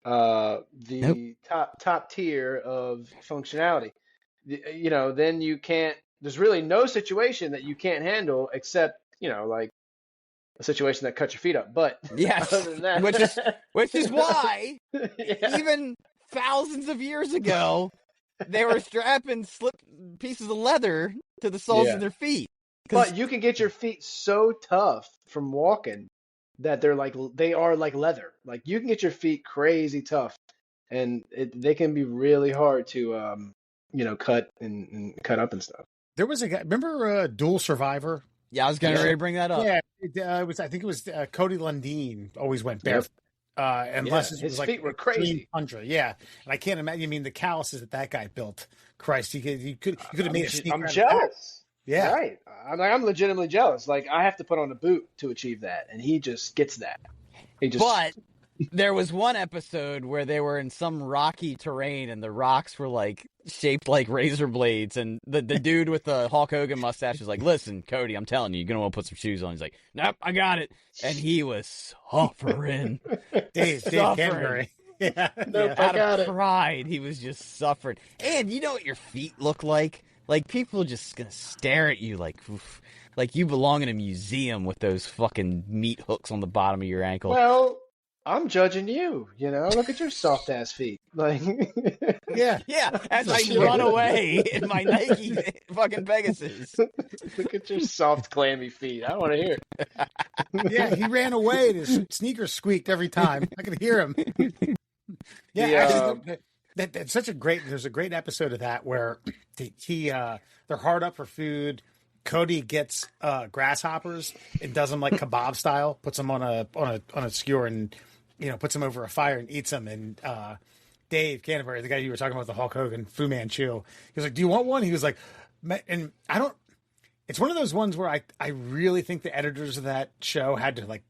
the top tier of functionality. Then you can't. There's really no situation that you can't handle except like a situation that cuts your feet up. But Yes, other than that, which is why Yeah. even thousands of years ago they were strapping slip pieces of leather to the soles Yeah. of their feet. 'Cause- But you can get your feet so tough from walking that they are like leather. Like you can get your feet crazy tough, and they can be really hard to cut and cut up and stuff. There was a guy. Remember Dual Survivor? yeah, I was getting Yeah. ready to bring that up. Yeah, it was. I think it was Cody Lundin. Always went barefoot. Unless Yeah, it his was like feet were extreme crazy. tundra. Yeah, and I can't imagine. I mean, the calluses that guy built. Christ, you could have made a sneaker. I'm out of that. jealous. Yeah, Right. I'm legitimately jealous. Like I have to put on a boot to achieve that, and he just gets that. He just. But there was one episode where they were in some rocky terrain and the rocks were like shaped like razor blades, and the dude with the Hulk Hogan mustache is like, "Listen, Cody, I'm telling you, you're gonna want to put some shoes on." He's like, "Nope, I got it," and he was suffering. Dave Suffering. Canterbury. Yeah, Nope, I Out got of it. pride, he was just suffering. And you know what your feet look like? Like people just gonna stare at you like, oof, like you belong in a museum with those fucking meat hooks on the bottom of your ankle. Well, I'm judging you. Look at your soft ass feet. Like. yeah. Yeah, as I run away in my Nike fucking Pegasus. Look at your soft, clammy feet. I don't want to hear it. Yeah, he ran away and his sneakers squeaked every time. I could hear him. Yeah, The, actually, that's such a great. There's a great episode of that where they're hard up for food. Cody gets grasshoppers and does them like kebab style. Puts them on a skewer and puts them over a fire and eats them. And Dave Canterbury, the guy you were talking about, the Hulk Hogan, Fu Manchu, he was like, "Do you want one?" He was like, and I don't. It's one of those ones where I really think the editors of that show had to like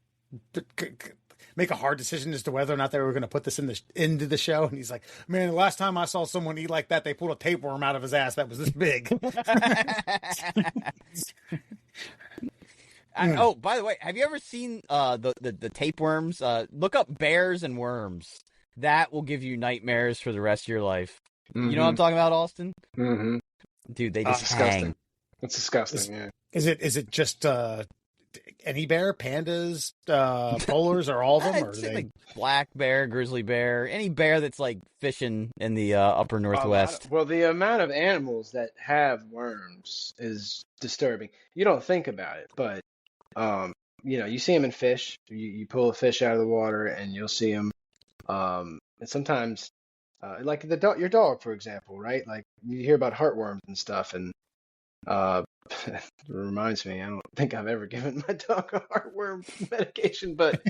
make a hard decision as to whether or not they were going to put this into the show. And he's like, man, the last time I saw someone eat like that, they pulled a tapeworm out of his ass that was this big. Oh, by the way, have you ever seen the tapeworms? Look up bears and worms. That will give you nightmares for the rest of your life. Mm-hmm. You know what I'm talking about, Austin? Mm-hmm. Dude, they just disgusting. hang. It's disgusting. Yeah. Is it just any bear, pandas, polars, or all of them? Or are they... like black bear, grizzly bear, any bear that's like fishing in the upper northwest. Well, the amount of animals that have worms is disturbing. You don't think about it, but you see them in fish. You pull a fish out of the water, and you'll see them. And sometimes, like your dog, for example, right? Like you hear about heartworms and stuff, and it reminds me, I don't think I've ever given my dog a heartworm medication, but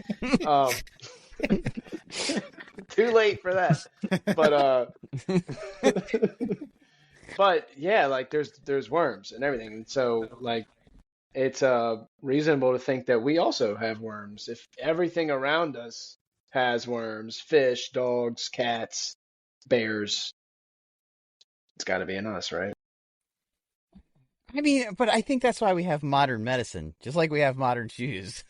too late for that. But yeah, like there's worms and everything, and so like it's reasonable to think that we also have worms. If everything around us has worms, fish, dogs, cats, bears, it's got to be in us, right? I mean, but I think that's why we have modern medicine, just like we have modern shoes.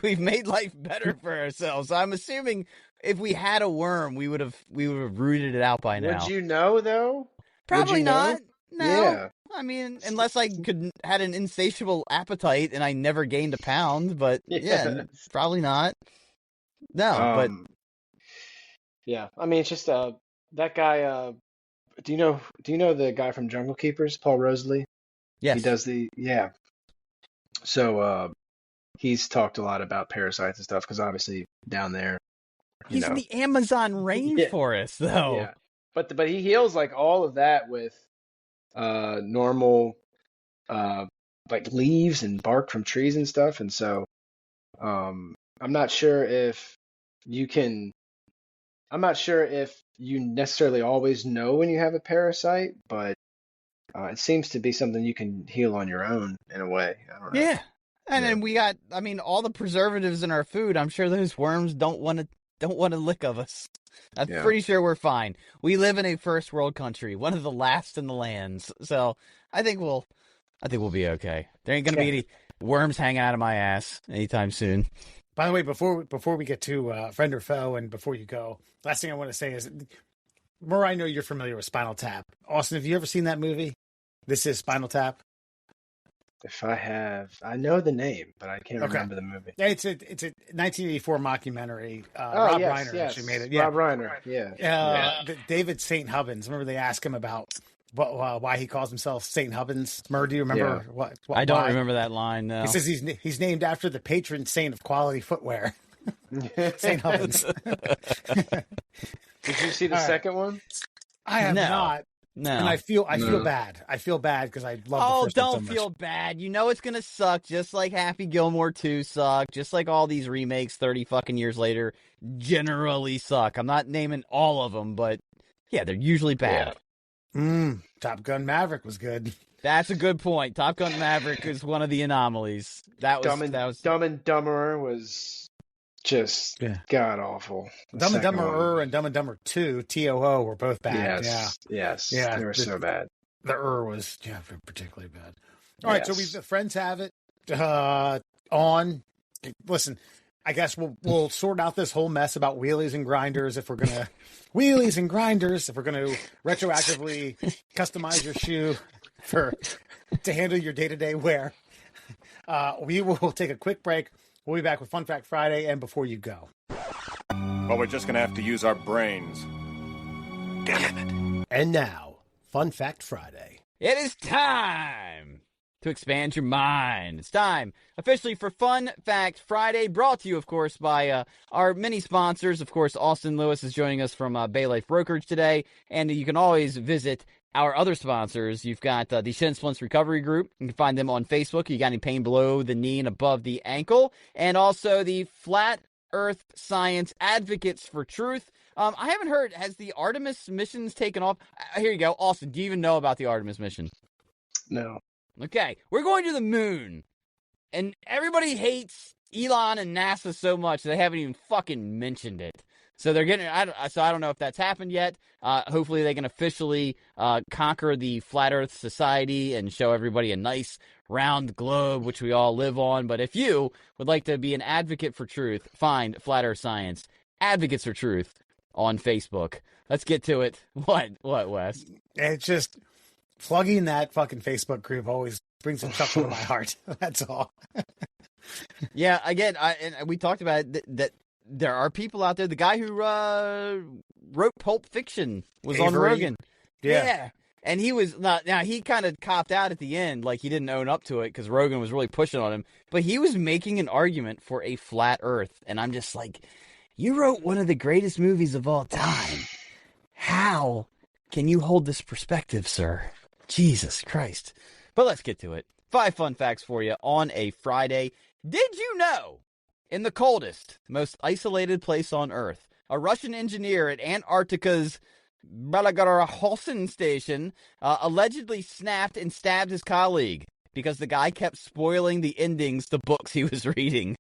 We've made life better for ourselves. I'm assuming if we had a worm, we would have rooted it out by now. Would you know though? Probably not. No. Yeah. I mean, unless I had an insatiable appetite and I never gained a pound, but yeah, probably not. No, but yeah, I mean, it's just that guy. Do you know the guy from Jungle Keepers, Paul Rosalie? Yes. He does So he's talked a lot about parasites and stuff because obviously down there, he's in the Amazon rainforest, though. Yeah, but he heals like all of that with normal like leaves and bark from trees and stuff, and so I'm not sure if you necessarily always know when you have a parasite, but it seems to be something you can heal on your own in a way. I don't know. Yeah. And then we got, I mean, all the preservatives in our food. I'm sure those worms don't want to lick of us. I'm pretty sure we're fine. We live in a first world country, one of the last in the lands. So I think we'll be okay. There ain't going to be any worms hanging out of my ass anytime soon. By the way, before we get to friend or foe, and before you go, last thing I want to say is, Murr, I know you're familiar with Spinal Tap. Austin, have you ever seen that movie? This is Spinal Tap. If I have, I know the name, but I can't remember the movie. Yeah, it's a 1984 mockumentary. Rob Reiner actually made it. Yeah. Rob Reiner, yeah. David St. Hubbins. Remember they asked him about why he calls himself St. Hubbins? Murr, do you remember what I don't remember that line, no. He says he's named after the patron saint of quality footwear. St. Hubbins. Did you see the second one? I have not. No. And I feel bad. I feel bad because I love the first one so much. Don't feel bad. You know it's going to suck, just like Happy Gilmore 2 sucked, just like all these remakes 30 fucking years later generally suck. I'm not naming all of them, but yeah, they're usually bad. Top Gun Maverick was good. That's a good point. Top Gun Maverick is one of the anomalies. Dumb and Dumber was just god awful. Dumb and Dumber and Dumb and Dumber 2, TOO, were both bad. Yes. They were so bad. The was particularly bad. All right, so the friends have it on. Listen, I guess we'll sort out this whole mess about wheelies and grinders if we're gonna retroactively customize your shoe to handle your day-to-day wear. We will take a quick break. We'll be back with Fun Fact Friday and Before You Go. Well, we're just going to have to use our brains. Damn it. And now, Fun Fact Friday. It is time to expand your mind. It's time officially for Fun Fact Friday, brought to you, of course, by our many sponsors. Of course, Austin Lewis is joining us from yLife Brokerage today, and you can always visit our other sponsors. You've got the Shin Splints Recovery Group. You can find them on Facebook. You got any pain below the knee and above the ankle. And also the Flat Earth Science Advocates for Truth. I haven't heard, has the Artemis missions taken off? Here you go. Austin, do you even know about the Artemis mission? No. Okay, we're going to the moon. And everybody hates Elon and NASA so much they haven't even fucking mentioned it. So they're getting. I don't know if that's happened yet. Hopefully they can officially conquer the Flat Earth Society and show everybody a nice round globe which we all live on. But if you would like to be an advocate for truth, find Flat Earth Science Advocates for Truth on Facebook. Let's get to it. What, Wes? It's just plugging that fucking Facebook group always brings a chuckle to my heart. That's all. Yeah, again, we talked about it, that there are people out there. The guy who wrote Pulp Fiction was on Avery. Rogan. Yeah. And he was not. Now, he kind of copped out at the end, like he didn't own up to it because Rogan was really pushing on him. But he was making an argument for a flat Earth. And I'm just like, you wrote one of the greatest movies of all time. How can you hold this perspective, sir? Jesus Christ. But let's get to it. 5 fun facts for you on a Friday. Did you know, in the coldest, most isolated place on Earth, a Russian engineer at Antarctica's Belgorod station allegedly snapped and stabbed his colleague because the guy kept spoiling the endings to books he was reading.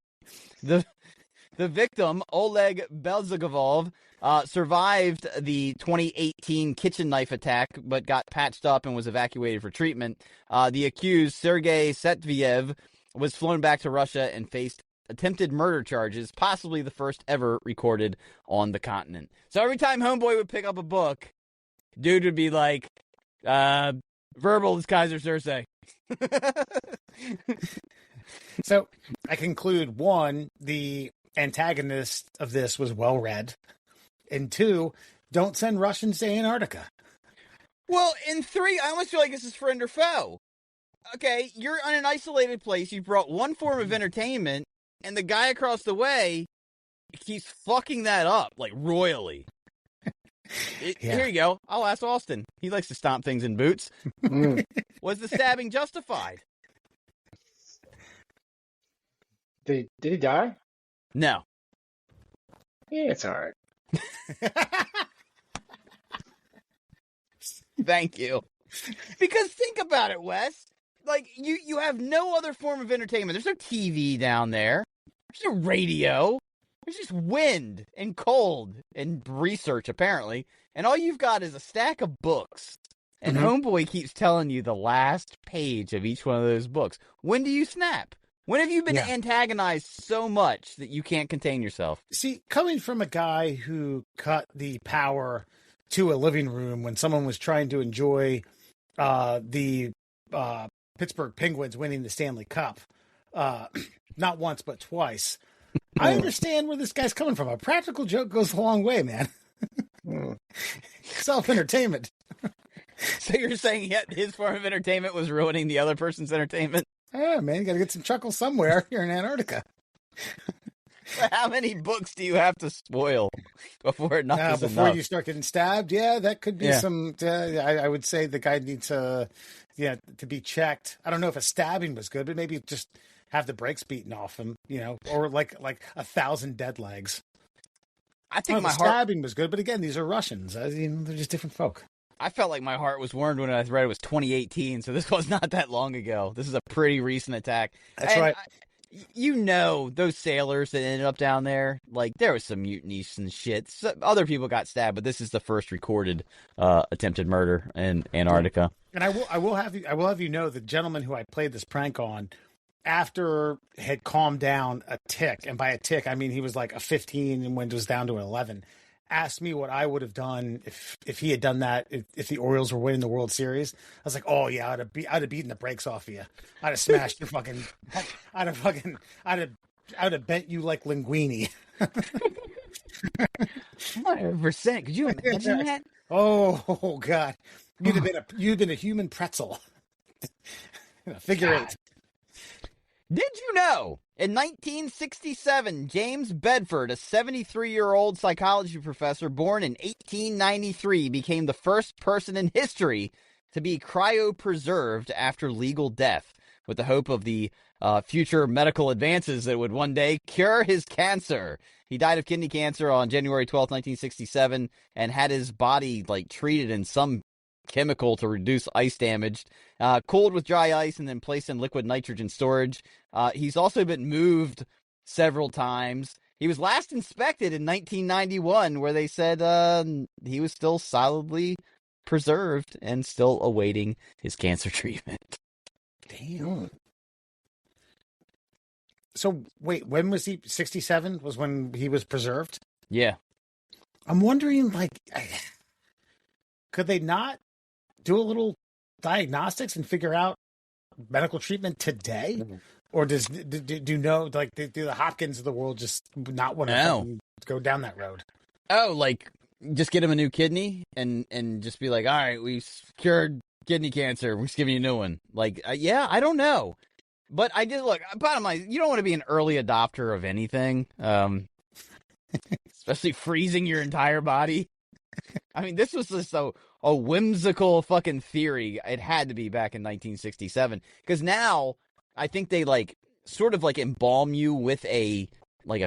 The victim, Oleg Belzagov, survived the 2018 kitchen knife attack, but got patched up and was evacuated for treatment. The accused, Sergei Setviev, was flown back to Russia and faced attempted murder charges, possibly the first ever recorded on the continent. So every time Homeboy would pick up a book, dude would be like, verbal is Kaiser Soze. So I conclude, 1, the antagonist of this was well read, and 2, don't send Russians to Antarctica. Well, in 3, I almost feel like this is friend or foe. Okay, you're on an isolated place. You brought one form of entertainment, and the guy across the way keeps fucking that up, like, royally. Here you go. I'll ask Austin. He likes to stomp things in boots. Was the stabbing justified? Did he die? No. Yeah, it's all right. Thank you. Because think about it, Wes. Like, you have no other form of entertainment. There's no TV down there. There's no radio. There's just wind and cold and research, apparently. And all you've got is a stack of books. And Homeboy keeps telling you the last page of each one of those books. When do you snap? When have you been antagonized so much that you can't contain yourself? See, coming from a guy who cut the power to a living room when someone was trying to enjoy the Pittsburgh Penguins winning the Stanley Cup, not once but twice, I understand where this guy's coming from. A practical joke goes a long way, man. Self-entertainment. So you're saying his form of entertainment was ruining the other person's entertainment? Yeah, man, you got to get some chuckles somewhere here in Antarctica. How many books do you have to spoil before enough is before enough? you start getting stabbed? Yeah, that could be some. I would say the guy needs to be checked. I don't know if a stabbing was good, but maybe just have the brakes beaten off him, or like 1,000 dead legs. I think my stabbing was good, but again, these are Russians. They're just different folk. I felt like my heart was warmed when I read it was 2018, so this was not that long ago. This is a pretty recent attack. That's right. Those sailors that ended up down there, like, there was some mutinies and shit. So other people got stabbed, but this is the first recorded attempted murder in Antarctica. And I will have you know, the gentleman who I played this prank on, after had calmed down a tick, and by a tick I mean he was like a 15 and when it was down to an 11, asked me what I would have done if he had done that if the Orioles were winning the World Series. I was like, oh yeah, I'd have beaten the brakes off of you. I'd have smashed your fucking. I'd have bent you like linguine. 100%. Could you imagine that? Oh God, you'd been a human pretzel. Figure eight. Did you know, in 1967, James Bedford, a 73-year-old psychology professor born in 1893, became the first person in history to be cryopreserved after legal death, with the hope of the future medical advances that would one day cure his cancer. He died of kidney cancer on January 12th, 1967, and had his body treated in some chemical to reduce ice damage, cooled with dry ice and then placed in liquid nitrogen storage. He's also been moved several times. He was last inspected in 1991, where they said he was still solidly preserved and still awaiting his cancer treatment. Damn. So wait, when was he? 67 was when he was preserved? Yeah. I'm wondering, like, could they not do a little diagnostics and figure out medical treatment today? Or do the Hopkins of the world just not want to go down that road? Oh, like just get him a new kidney and just be like, all right, we've cured kidney cancer. We're just giving you a new one. Like, yeah, I don't know. But I did look, bottom line, you don't want to be an early adopter of anything, especially freezing your entire body. I mean, this was just a whimsical fucking theory. It had to be back in 1967. Because now, I think they, like, sort of, like, embalm you with a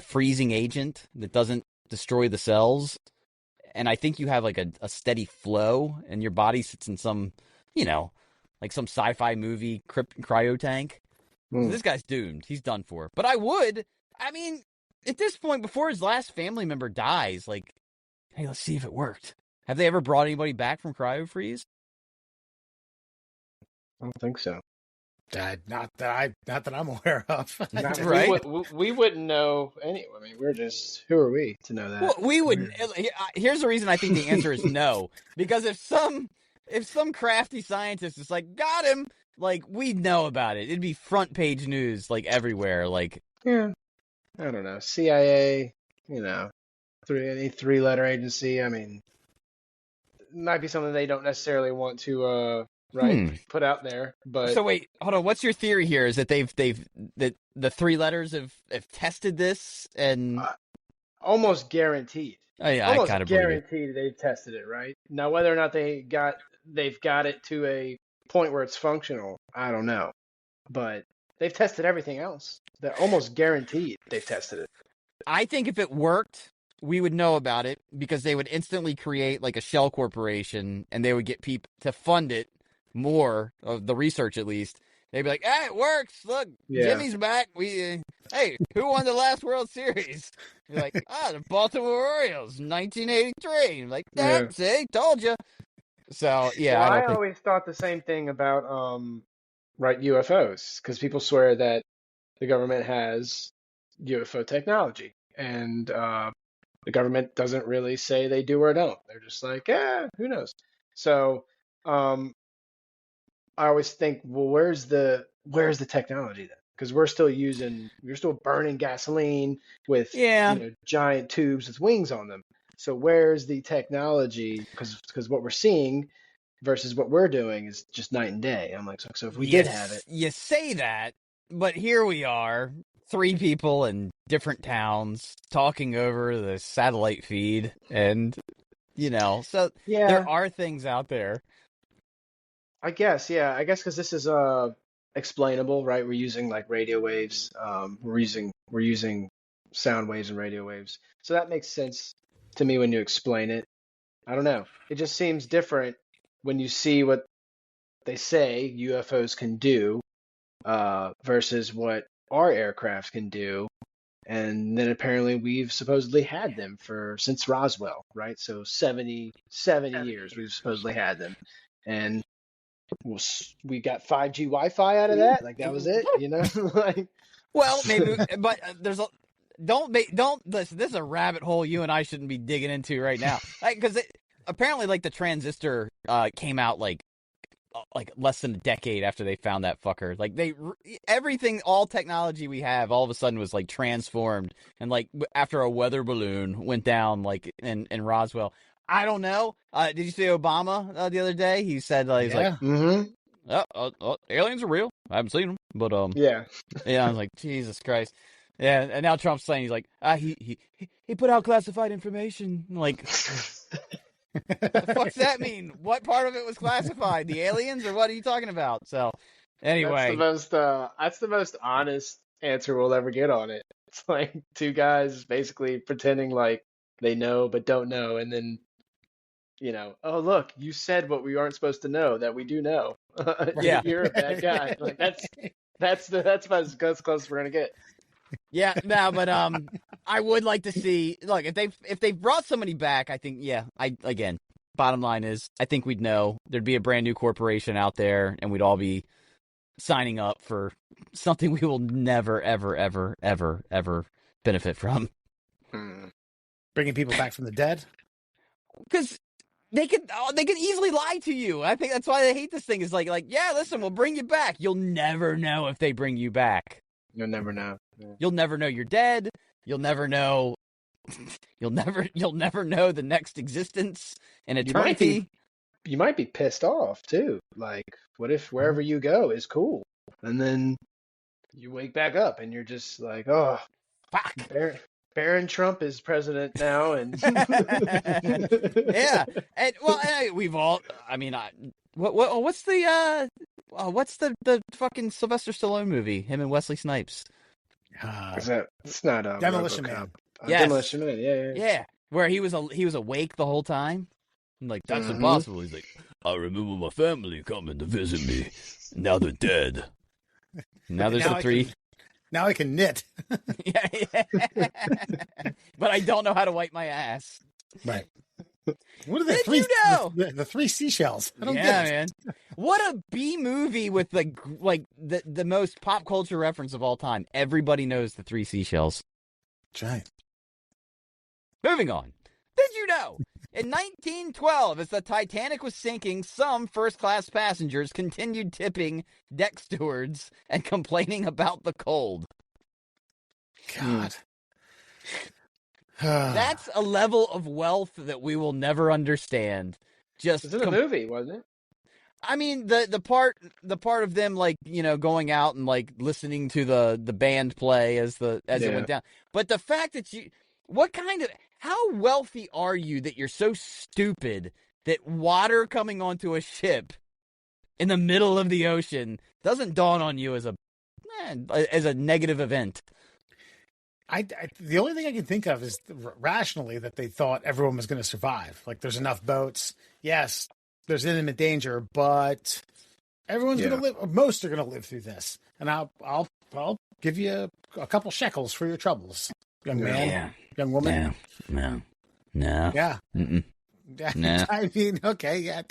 freezing agent that doesn't destroy the cells. And I think you have, like, a steady flow, and your body sits in some, like some sci-fi movie cryo tank. So this guy's doomed. He's done for. But at this point, before his last family member dies, like, hey, let's see if it worked. Have they ever brought anybody back from cryo freeze? I don't think so. Not that I'm aware of. Right? We wouldn't know anyway. I mean, we're just, who are we to know that? Well, we would. Here's the reason I think the answer is no. Because if some crafty scientist is like, got him, like, we'd know about it. It'd be front page news, like, everywhere. Like, yeah, I don't know. CIA, any three-letter agency. I mean, it might be something they don't necessarily want to put out there. But so wait, hold on. What's your theory here? Is that that the three letters have tested this and almost guaranteed. Oh yeah, almost I kind of believe it. guaranteed they've tested it, right? Now, whether or not they've got it to a point where it's functional, I don't know. But they've tested everything else. They're almost guaranteed they've tested it. I think if it worked, we would know about it because they would instantly create like a shell corporation and they would get people to fund it more, of the research at least. They'd be like, hey, it works. Look, Jimmy's back. Hey, who won the last World Series? You're like, the Baltimore Orioles, 1983. Like, see, told you. So, yeah. Well, I always thought the same thing about UFOs, because people swear that the government has UFO technology, and the government doesn't really say they do or don't. They're just like, who knows? So I always think, well, where's the technology then? Because we're still burning gasoline with giant tubes with wings on them. So where's the technology? Because what we're seeing versus what we're doing is just night and day. I'm like, so if we did have it, you say that, but here we are, 3 people in different towns talking over the satellite feed, and so there are things out there. I guess because this is explainable, right? We're using like radio waves. We're using sound waves and radio waves, so that makes sense to me when you explain it. I don't know. It just seems different when you see what they say UFOs can do versus what our aircraft can do. And then apparently we've supposedly had them since Roswell, right? So 70 years we've supposedly had them. And we got 5G Wi-Fi out of that. Like, that was it, like, well, maybe, but don't listen. This is a rabbit hole you and I shouldn't be digging into right now, because apparently, like, the transistor came out like less than a decade after they found that fucker. Like, everything, all technology we have, all of a sudden was like transformed, and like after a weather balloon went down, like in Roswell. I don't know. Did you see Obama the other day? He said he's like, aliens are real. I haven't seen them, but yeah. I was like, Jesus Christ. Yeah, and now Trump's saying, he's like, he put out classified information. Like, what the fuck's that mean? What part of it was classified? The aliens, or what are you talking about? So, anyway, that's the most honest answer we'll ever get on it. It's like 2 guys basically pretending like they know but don't know, and then oh look, you said what we aren't supposed to know that we do know. Yeah. You're a bad guy. Like that's about as close as we're gonna get. Yeah, no, but I would like to see. Look, if they brought somebody back, I think again, bottom line is I think we'd know there'd be a brand new corporation out there, and we'd all be signing up for something we will never, ever, ever, ever, ever benefit from. Bringing people back from the dead? Because they could easily lie to you. I think that's why they hate this thing. Is like, yeah, listen, we'll bring you back. You'll never know if they bring you back. You'll never know. Yeah. You'll never know you're dead. You'll never know. You'll never know the next existence in eternity. You might be pissed off too. Like, what if wherever you go is cool, and then you wake back up and you're just like, oh, Fuck. Barron Trump is president now, and yeah, and we've all. I mean, what's the fucking Sylvester Stallone movie? Him and Wesley Snipes. It's not Demolition RoboCop. Man. Yes. Demolition Man. Yeah. Where he was awake the whole time. I'm like, that's impossible. He's like, I remember my family coming to visit me. Now they're dead. Now there's Now I can knit. yeah. But I don't know how to wipe my ass. Right. What are the Did three? you know? The three seashells. I don't get it. Man. What a B movie with the most pop culture reference of all time. Everybody knows the three seashells. Giant. Moving on. Did you know? In 1912, as the Titanic was sinking, some first-class passengers continued tipping deck stewards and complaining about the cold. God. That's a level of wealth that we will never understand. This is a movie, wasn't it? I mean, the part of them going out and listening to the band play as it went down. But the fact that how wealthy are you that you're so stupid that water coming onto a ship in the middle of the ocean doesn't dawn on you as a negative event? The only thing I can think of is rationally that they thought everyone was going to survive. Like, there's enough boats. Yes, there's imminent danger, but everyone's going to live. Most are going to live through this, and I'll give you a couple shekels for your troubles, young man, young woman. No. Yeah. Mm-mm. No. I mean, okay, yeah.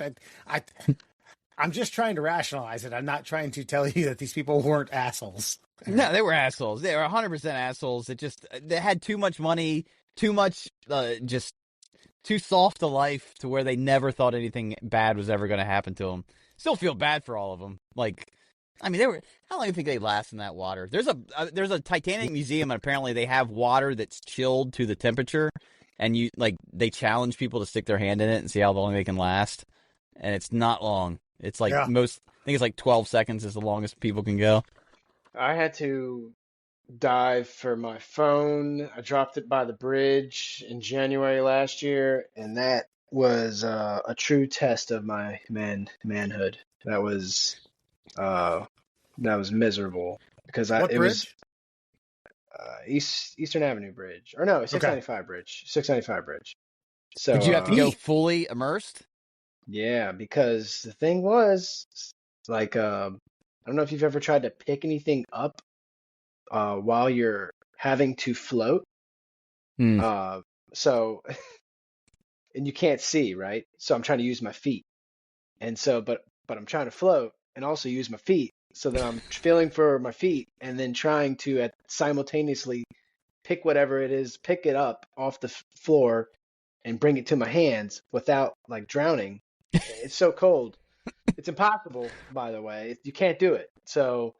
I'm just trying to rationalize it. I'm not trying to tell you that these people weren't assholes. No, they were assholes. They were 100% assholes. They had too much money, too much, just too soft a life to where they never thought anything bad was ever going to happen to them. Still feel bad for all of them. How long do you think they last in that water? There's a Titanic museum, and apparently they have water that's chilled to the temperature, and they challenge people to stick their hand in it and see how long they can last. And it's not long. It's I think it's 12 seconds is the longest people can go. I had to dive for my phone. I dropped it by the bridge in January last year, and that was a true test of my manhood. That was miserable because was Eastern Avenue Bridge, or no, 695 Bridge. 695 Bridge. So did you have to go fully immersed? Yeah, because the thing was, I don't know if you've ever tried to pick anything up while you're having to float. So, and you can't see, right? So I'm trying to use my feet. And so, but I'm trying to float and also use my feet. So then I'm feeling for my feet and then trying to simultaneously pick whatever it is, pick it up off the floor and bring it to my hands without drowning. It's so cold. It's impossible, by the way. You can't do it. So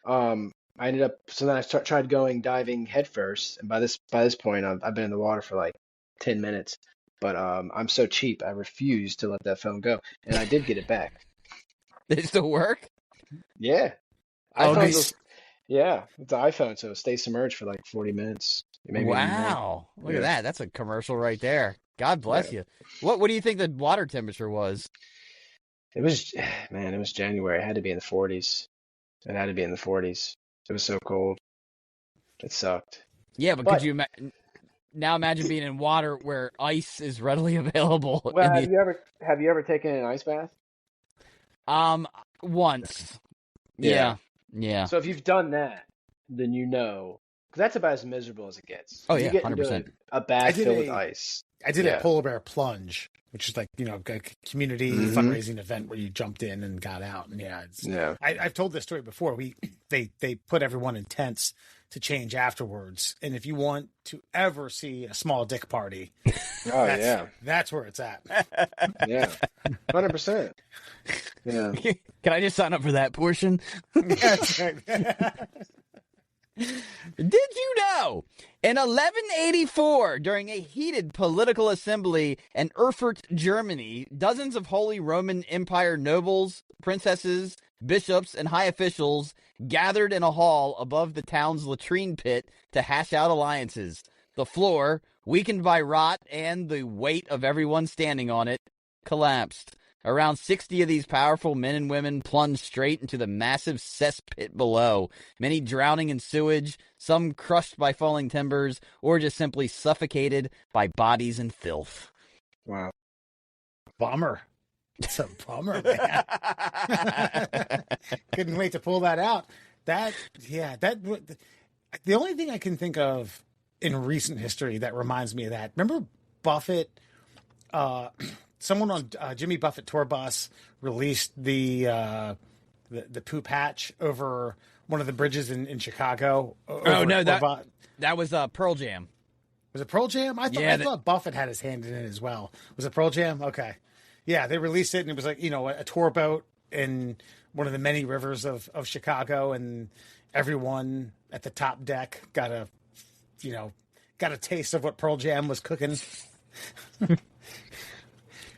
I ended up. So then I tried going diving headfirst, and by this point, I've been in the water for 10 minutes. But I'm so cheap, I refused to let that phone go, and I did get it back. Did it still work? Yeah. Oh, nice. Yeah, it's an iPhone, so it stays submerged for 40 minutes. Wow, look at that. That's a commercial right there. God bless you. What do you think the water temperature was? It was January. It had to be in the 40s. It was so cold. It sucked. Yeah, but could you imagine? now imagine being in water where ice is readily available. Well, have you ever taken an ice bath? Once. Yeah. Yeah. So if you've done that, then you know, because that's about as miserable as it gets. Oh, You yeah, get into 100%. a bath filled with ice. I did Yeah. a polar bear plunge, which is like, a community fundraising event where you jumped in and got out. And I've told this story before. They put everyone in tents to change afterwards. And if you want to ever see a small dick party, that's where it's at. Yeah. 100%. Yeah. Can I just sign up for that portion? That's right. Did you know? In 1184, during a heated political assembly in Erfurt, Germany, dozens of Holy Roman Empire nobles, princesses, bishops, and high officials gathered in a hall above the town's latrine pit to hash out alliances. The floor, weakened by rot and the weight of everyone standing on it, collapsed. Around 60 of these powerful men and women plunged straight into the massive cesspit below, many drowning in sewage, some crushed by falling timbers, or just simply suffocated by bodies and filth. Wow. Bummer. It's a bummer, man. Couldn't wait to pull that out. The only thing I can think of in recent history that reminds me of that. Remember Buffett? Someone on Jimmy Buffett tour bus released the poop hatch over one of the bridges in Chicago. That was Pearl Jam. Was it Pearl Jam? I thought Buffett had his hand in it as well. Was it Pearl Jam? Okay. Yeah, they released it, and it was like, a tour boat in one of the many rivers of Chicago, and everyone at the top deck got a taste of what Pearl Jam was cooking.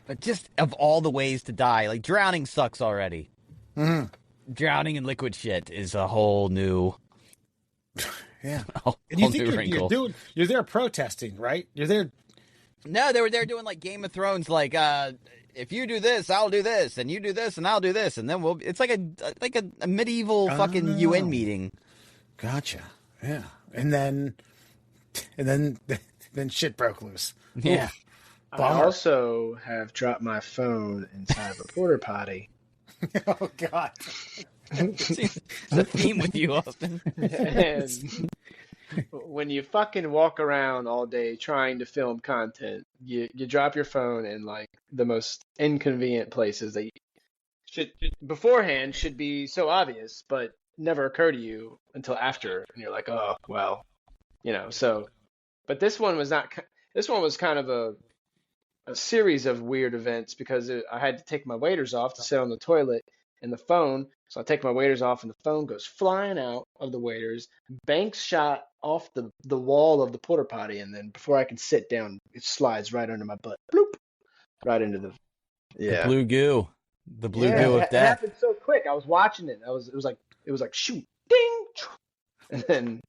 But just of all the ways to die, like drowning sucks already. Mm-hmm. Drowning in liquid shit is a whole new, and whole you think new wrinkle. you're there protesting, right? You're there. No, they were there doing like Game of Thrones, like if you do this, I'll do this, and you do this, and I'll do this, and then it's like a medieval fucking UN meeting. Gotcha. Yeah, and then shit broke loose. Yeah. Oof. I also have dropped my phone inside of a porta potty. Oh, God. It's a theme with you, Austin. And when you fucking walk around all day trying to film content, you drop your phone in like the most inconvenient places that should be so obvious, but never occur to you until after. And you're like, oh, well, so. But this one was not. This one was kind of a series of weird events because I had to take my waders off to sit on the toilet and the phone. So I take my waders off and the phone goes flying out of the waders, banks shot off the wall of the porta potty, and then before I can sit down, it slides right under my butt. Bloop! Right into the blue goo. The blue goo of It death. happened so quick. I was watching it. It was like shoot, ding, and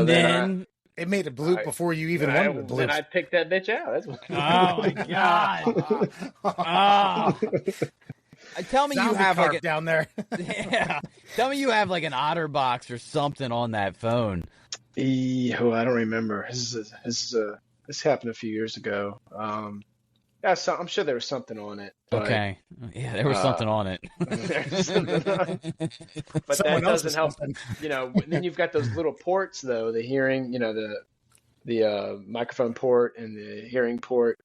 then it made a bloop before you even wanted to bloop. Then I picked that bitch out. That's what. Oh my god! Tell me you have like down there. Yeah. Tell me you have like an OtterBox or something on that phone. I don't remember. This happened a few years ago. Yeah, so I'm sure there was something on it. But, okay. Yeah, there was something on it. But that doesn't help. Then you've got those little ports, though. The hearing, the microphone port and the hearing port.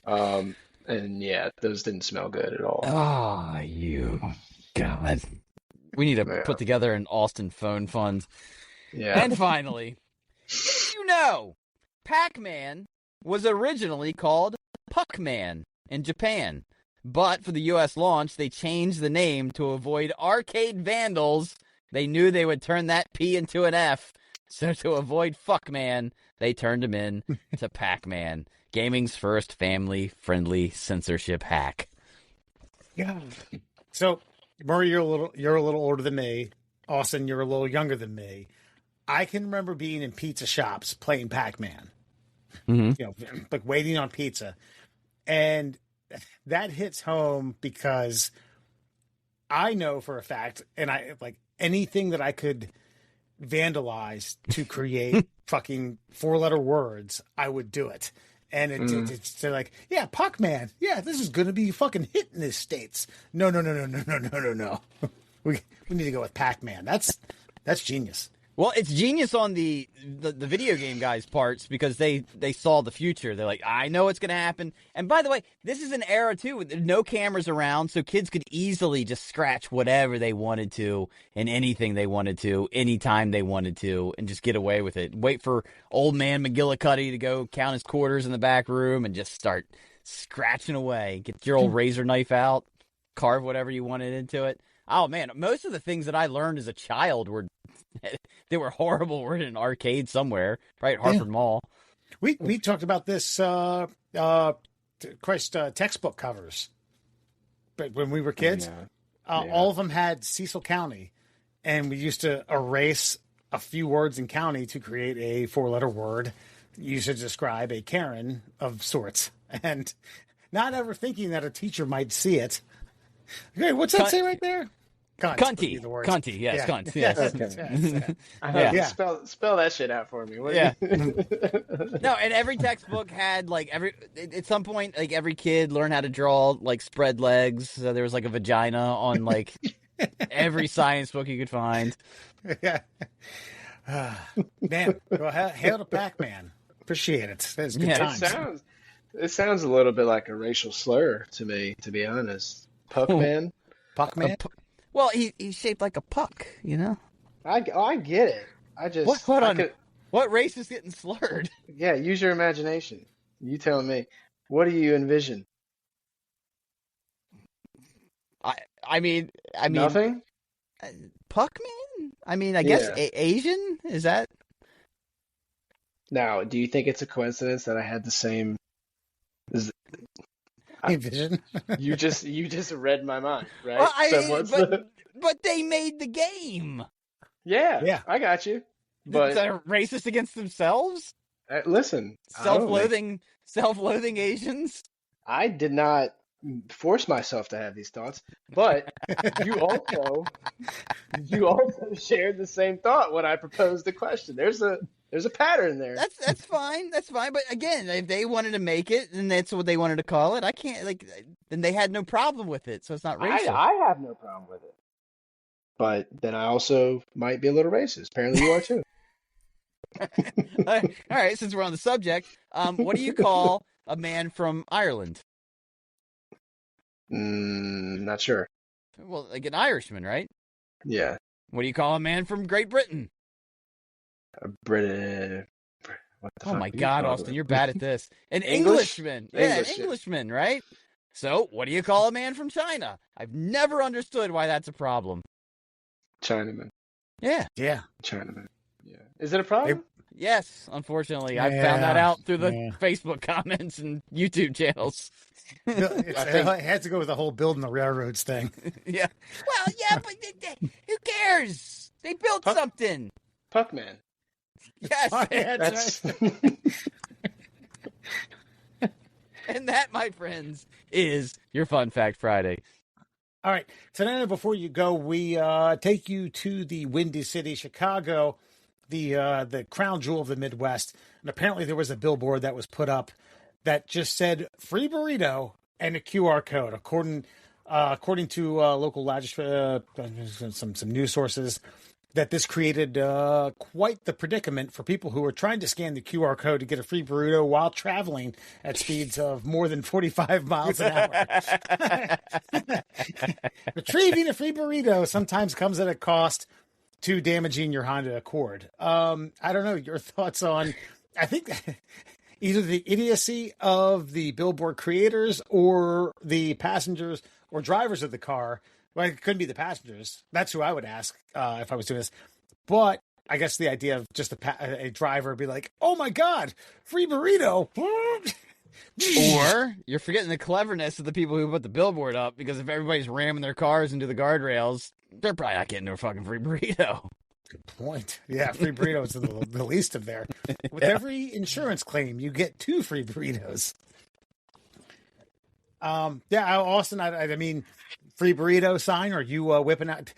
And yeah, those didn't smell good at all. Oh, you God. We need to put together an Austin phone fund. Yeah. And finally, Pac-Man was originally called Puck-Man in Japan. But for the U.S. launch, they changed the name to avoid arcade vandals. They knew they would turn that P into an F. So to avoid Fuckman, they turned him in to Pac-Man. Gaming's first family-friendly censorship hack. Yeah. So, Murray, you're a little older than me. Austin, you're a little younger than me. I can remember being in pizza shops playing Pac-Man. Mm-hmm. Like waiting on pizza. And that hits home because I know for a fact, and I like anything that I could vandalized to create fucking 4-letter words, I would do it. And it's they're like, yeah, Pac-Man. Yeah, this is going to be fucking hit in the States. No. We need to go with Pac-Man. That's genius. Well, it's genius on the video game guys' parts because they saw the future. They're like, I know what's going to happen. And by the way, this is an era, too, with no cameras around, so kids could easily just scratch whatever they wanted to and anything they wanted to, anytime they wanted to, and just get away with it. Wait for old man McGillicuddy to go count his quarters in the back room and just start scratching away. Get your old razor knife out, carve whatever you wanted into it. Oh, man, most of the things that I learned as a child were they were horrible. We're in an arcade somewhere, right? Harvard Mall. We talked about this, textbook covers. But when we were kids, all of them had Cecil County, and we used to erase a few words in county to create a 4-letter word used to describe a Karen of sorts, and not ever thinking that a teacher might see it. Okay, what's that say right there? Cunty. Cunty, yes, cunt. Yes. Spell that shit out for me. No, and every textbook had at some point, like every kid learned how to draw like spread legs. So there was like a vagina on like every science book you could find. Yeah. Man, well, hail to Pac-Man. Appreciate it. That's good times. It sounds a little bit like a racial slur to me, to be honest. Puck-Man? Puck-Man? Well, he's shaped like a puck, you know? I get it. I just... What race is getting slurred? Yeah, use your imagination. You tell me. What do you envision? I mean... Nothing? Puckman? I mean, I guess Asian? Is that... Now, do you think it's a coincidence that I had the same... vision? You just read my mind, right? Well, but they made the game. Yeah, I got you. But they're racist against themselves? Listen, self-loathing Asians? I did not force myself to have these thoughts, but you also shared the same thought when I proposed the question. There's a pattern there. That's fine. That's fine. But again, if they wanted to make it and that's what they wanted to call it, I can't then they had no problem with it. So it's not racist. I have no problem with it. But then I also might be a little racist. Apparently you are too. All right. Since we're on the subject, what do you call a man from Ireland? Not sure. Well, like an Irishman, right? Yeah. What do you call a man from Great Britain? A British. Oh my God, Austin, you're bad at this. An Englishman. Yeah, an Englishman, right? So, what do you call a man from China? I've never understood why that's a problem. Chinaman. Yeah. Chinaman. Yeah. Is it a problem? Yes, unfortunately. I found that out through the Facebook comments and YouTube channels. It had to go with the whole building the railroads thing. Yeah. Well, yeah, but who cares? They built something. Puckman. Yes. That's right. And that, my friends, is your Fun Fact Friday. All right. Tonight, before you go, we take you to the Windy City, Chicago, the crown jewel of the Midwest. And apparently there was a billboard that was put up that just said free burrito and a QR code. According to local some news sources, that this created quite the predicament for people who were trying to scan the QR code to get a free burrito while traveling at speeds of more than 45 miles an hour. Retrieving a free burrito sometimes comes at a cost to damaging your Honda Accord. I don't know your thoughts on, I think either the idiocy of the billboard creators or the passengers or drivers of the car. Well, it couldn't be the passengers. That's who I would ask if I was doing this. But I guess the idea of just a driver be like, oh my God, free burrito. Or you're forgetting the cleverness of the people who put the billboard up, because if everybody's ramming their cars into the guardrails, they're probably not getting no fucking free burrito. Good point. Yeah, free burritos are the least of there. With every insurance claim, you get 2 free burritos. Austin, I mean, free burrito sign, or you whipping out?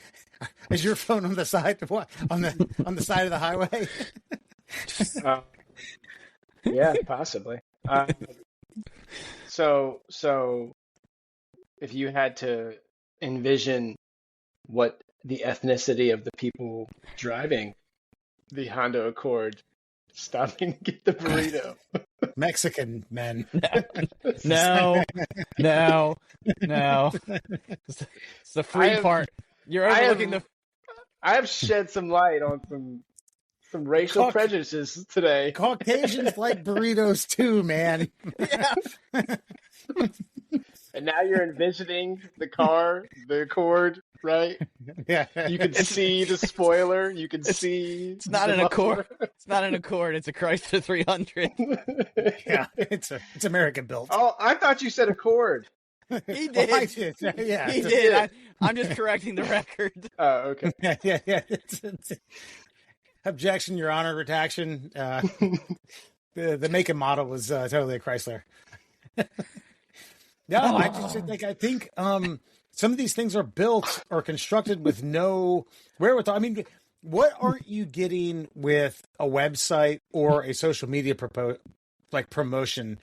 Is your phone on the side of what? On the side of the highway? Yeah, possibly. So if you had to envision what the ethnicity of the people driving the Honda Accord stopping to get the burrito. Mexican men. No. It's the free part. You're overlooking the. I have shed some light on some racial prejudices today. Caucasians like burritos too, man. Yeah. And now you're envisioning the Accord, right? Yeah. You can see the spoiler. You can see. It's not an Accord. It's not an Accord. It's a Chrysler 300. Yeah, it's American built. Oh, I thought you said Accord. He did. Well, I did. Yeah, He did. I'm just correcting the record. Oh, okay. Yeah. It's objection, Your Honor, retraction. The make and model was totally a Chrysler. No, I think some of these things are built or constructed with no wherewithal. I mean, what aren't you getting with a website or a social media promotion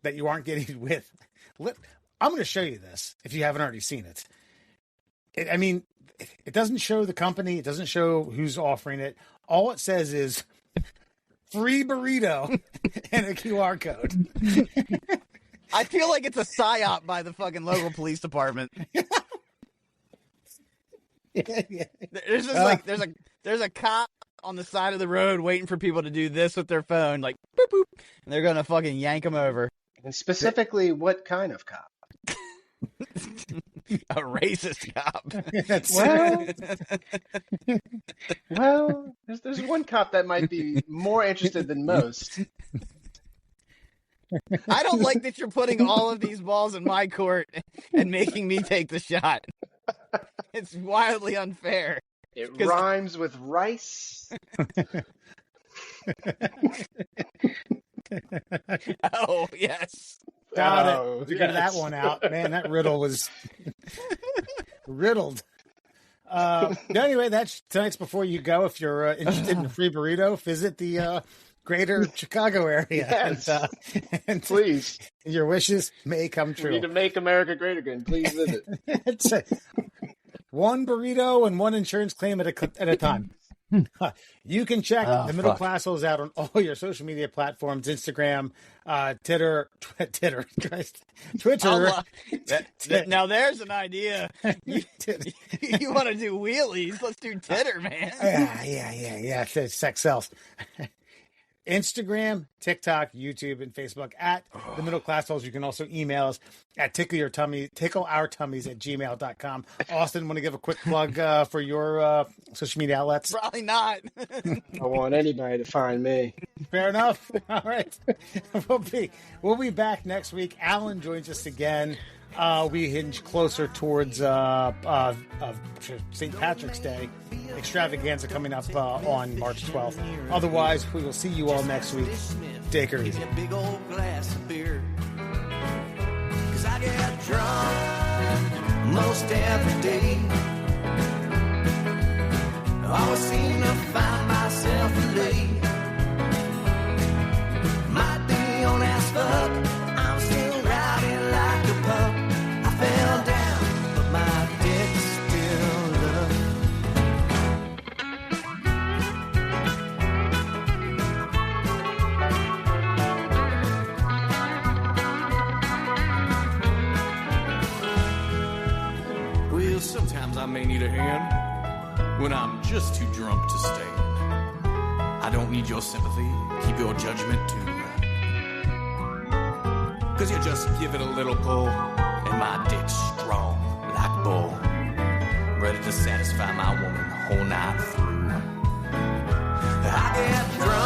that you aren't getting with? I'm going to show you this if you haven't already seen it. It doesn't show the company. It doesn't show who's offering it. All it says is free burrito and a QR code. I feel like it's a psyop by the fucking local police department. Yeah. There's just there's a cop on the side of the road waiting for people to do this with their phone, like boop boop, and they're gonna fucking yank them over. And specifically, what kind of cop? A racist cop. Well, there's one cop that might be more interested than most. I don't like that you're putting all of these balls in my court and making me take the shot. It's wildly unfair. It rhymes with rice. Oh, yes. Got it. Figured yes. that one out. Man, that riddle was riddled. Anyway, that's tonight's Before You Go. If you're interested in a free burrito, visit the greater Chicago area. Yes. And Please. Your wishes may come true. We need to make America great again. Please visit. It's one burrito and one insurance claim at a time. You can check the Middle Classicals out on all your social media platforms: Instagram, Twitter. Now there's an idea. You want to do wheelies? Let's do Titter, man. Yeah. Sex sells. Instagram, TikTok, YouTube, and Facebook at the Middle Class Holes. You can also email us at tickleourtummies@gmail.com. Austin, want to give a quick plug for your social media outlets? Probably not. I want anybody to find me. Fair enough. All right. We'll be back next week. Alan joins us again. We hinge closer towards St. Patrick's Day extravaganza coming up on March 12th. Otherwise, we will see you all next week. Take her easy. A big old glass of beer. 'Cause I get drunk most every day. I always seem to find myself late. Might be on as fuck. I'm still riding like a pup. I fell down, but my dick's still up. Well, sometimes I may need a hand when I'm just too drunk to stand. I don't need your sympathy, keep your judgment too. 'Cause you just give it a little pull, and my dick's strong like bull, ready to satisfy my woman the whole night through. I get drunk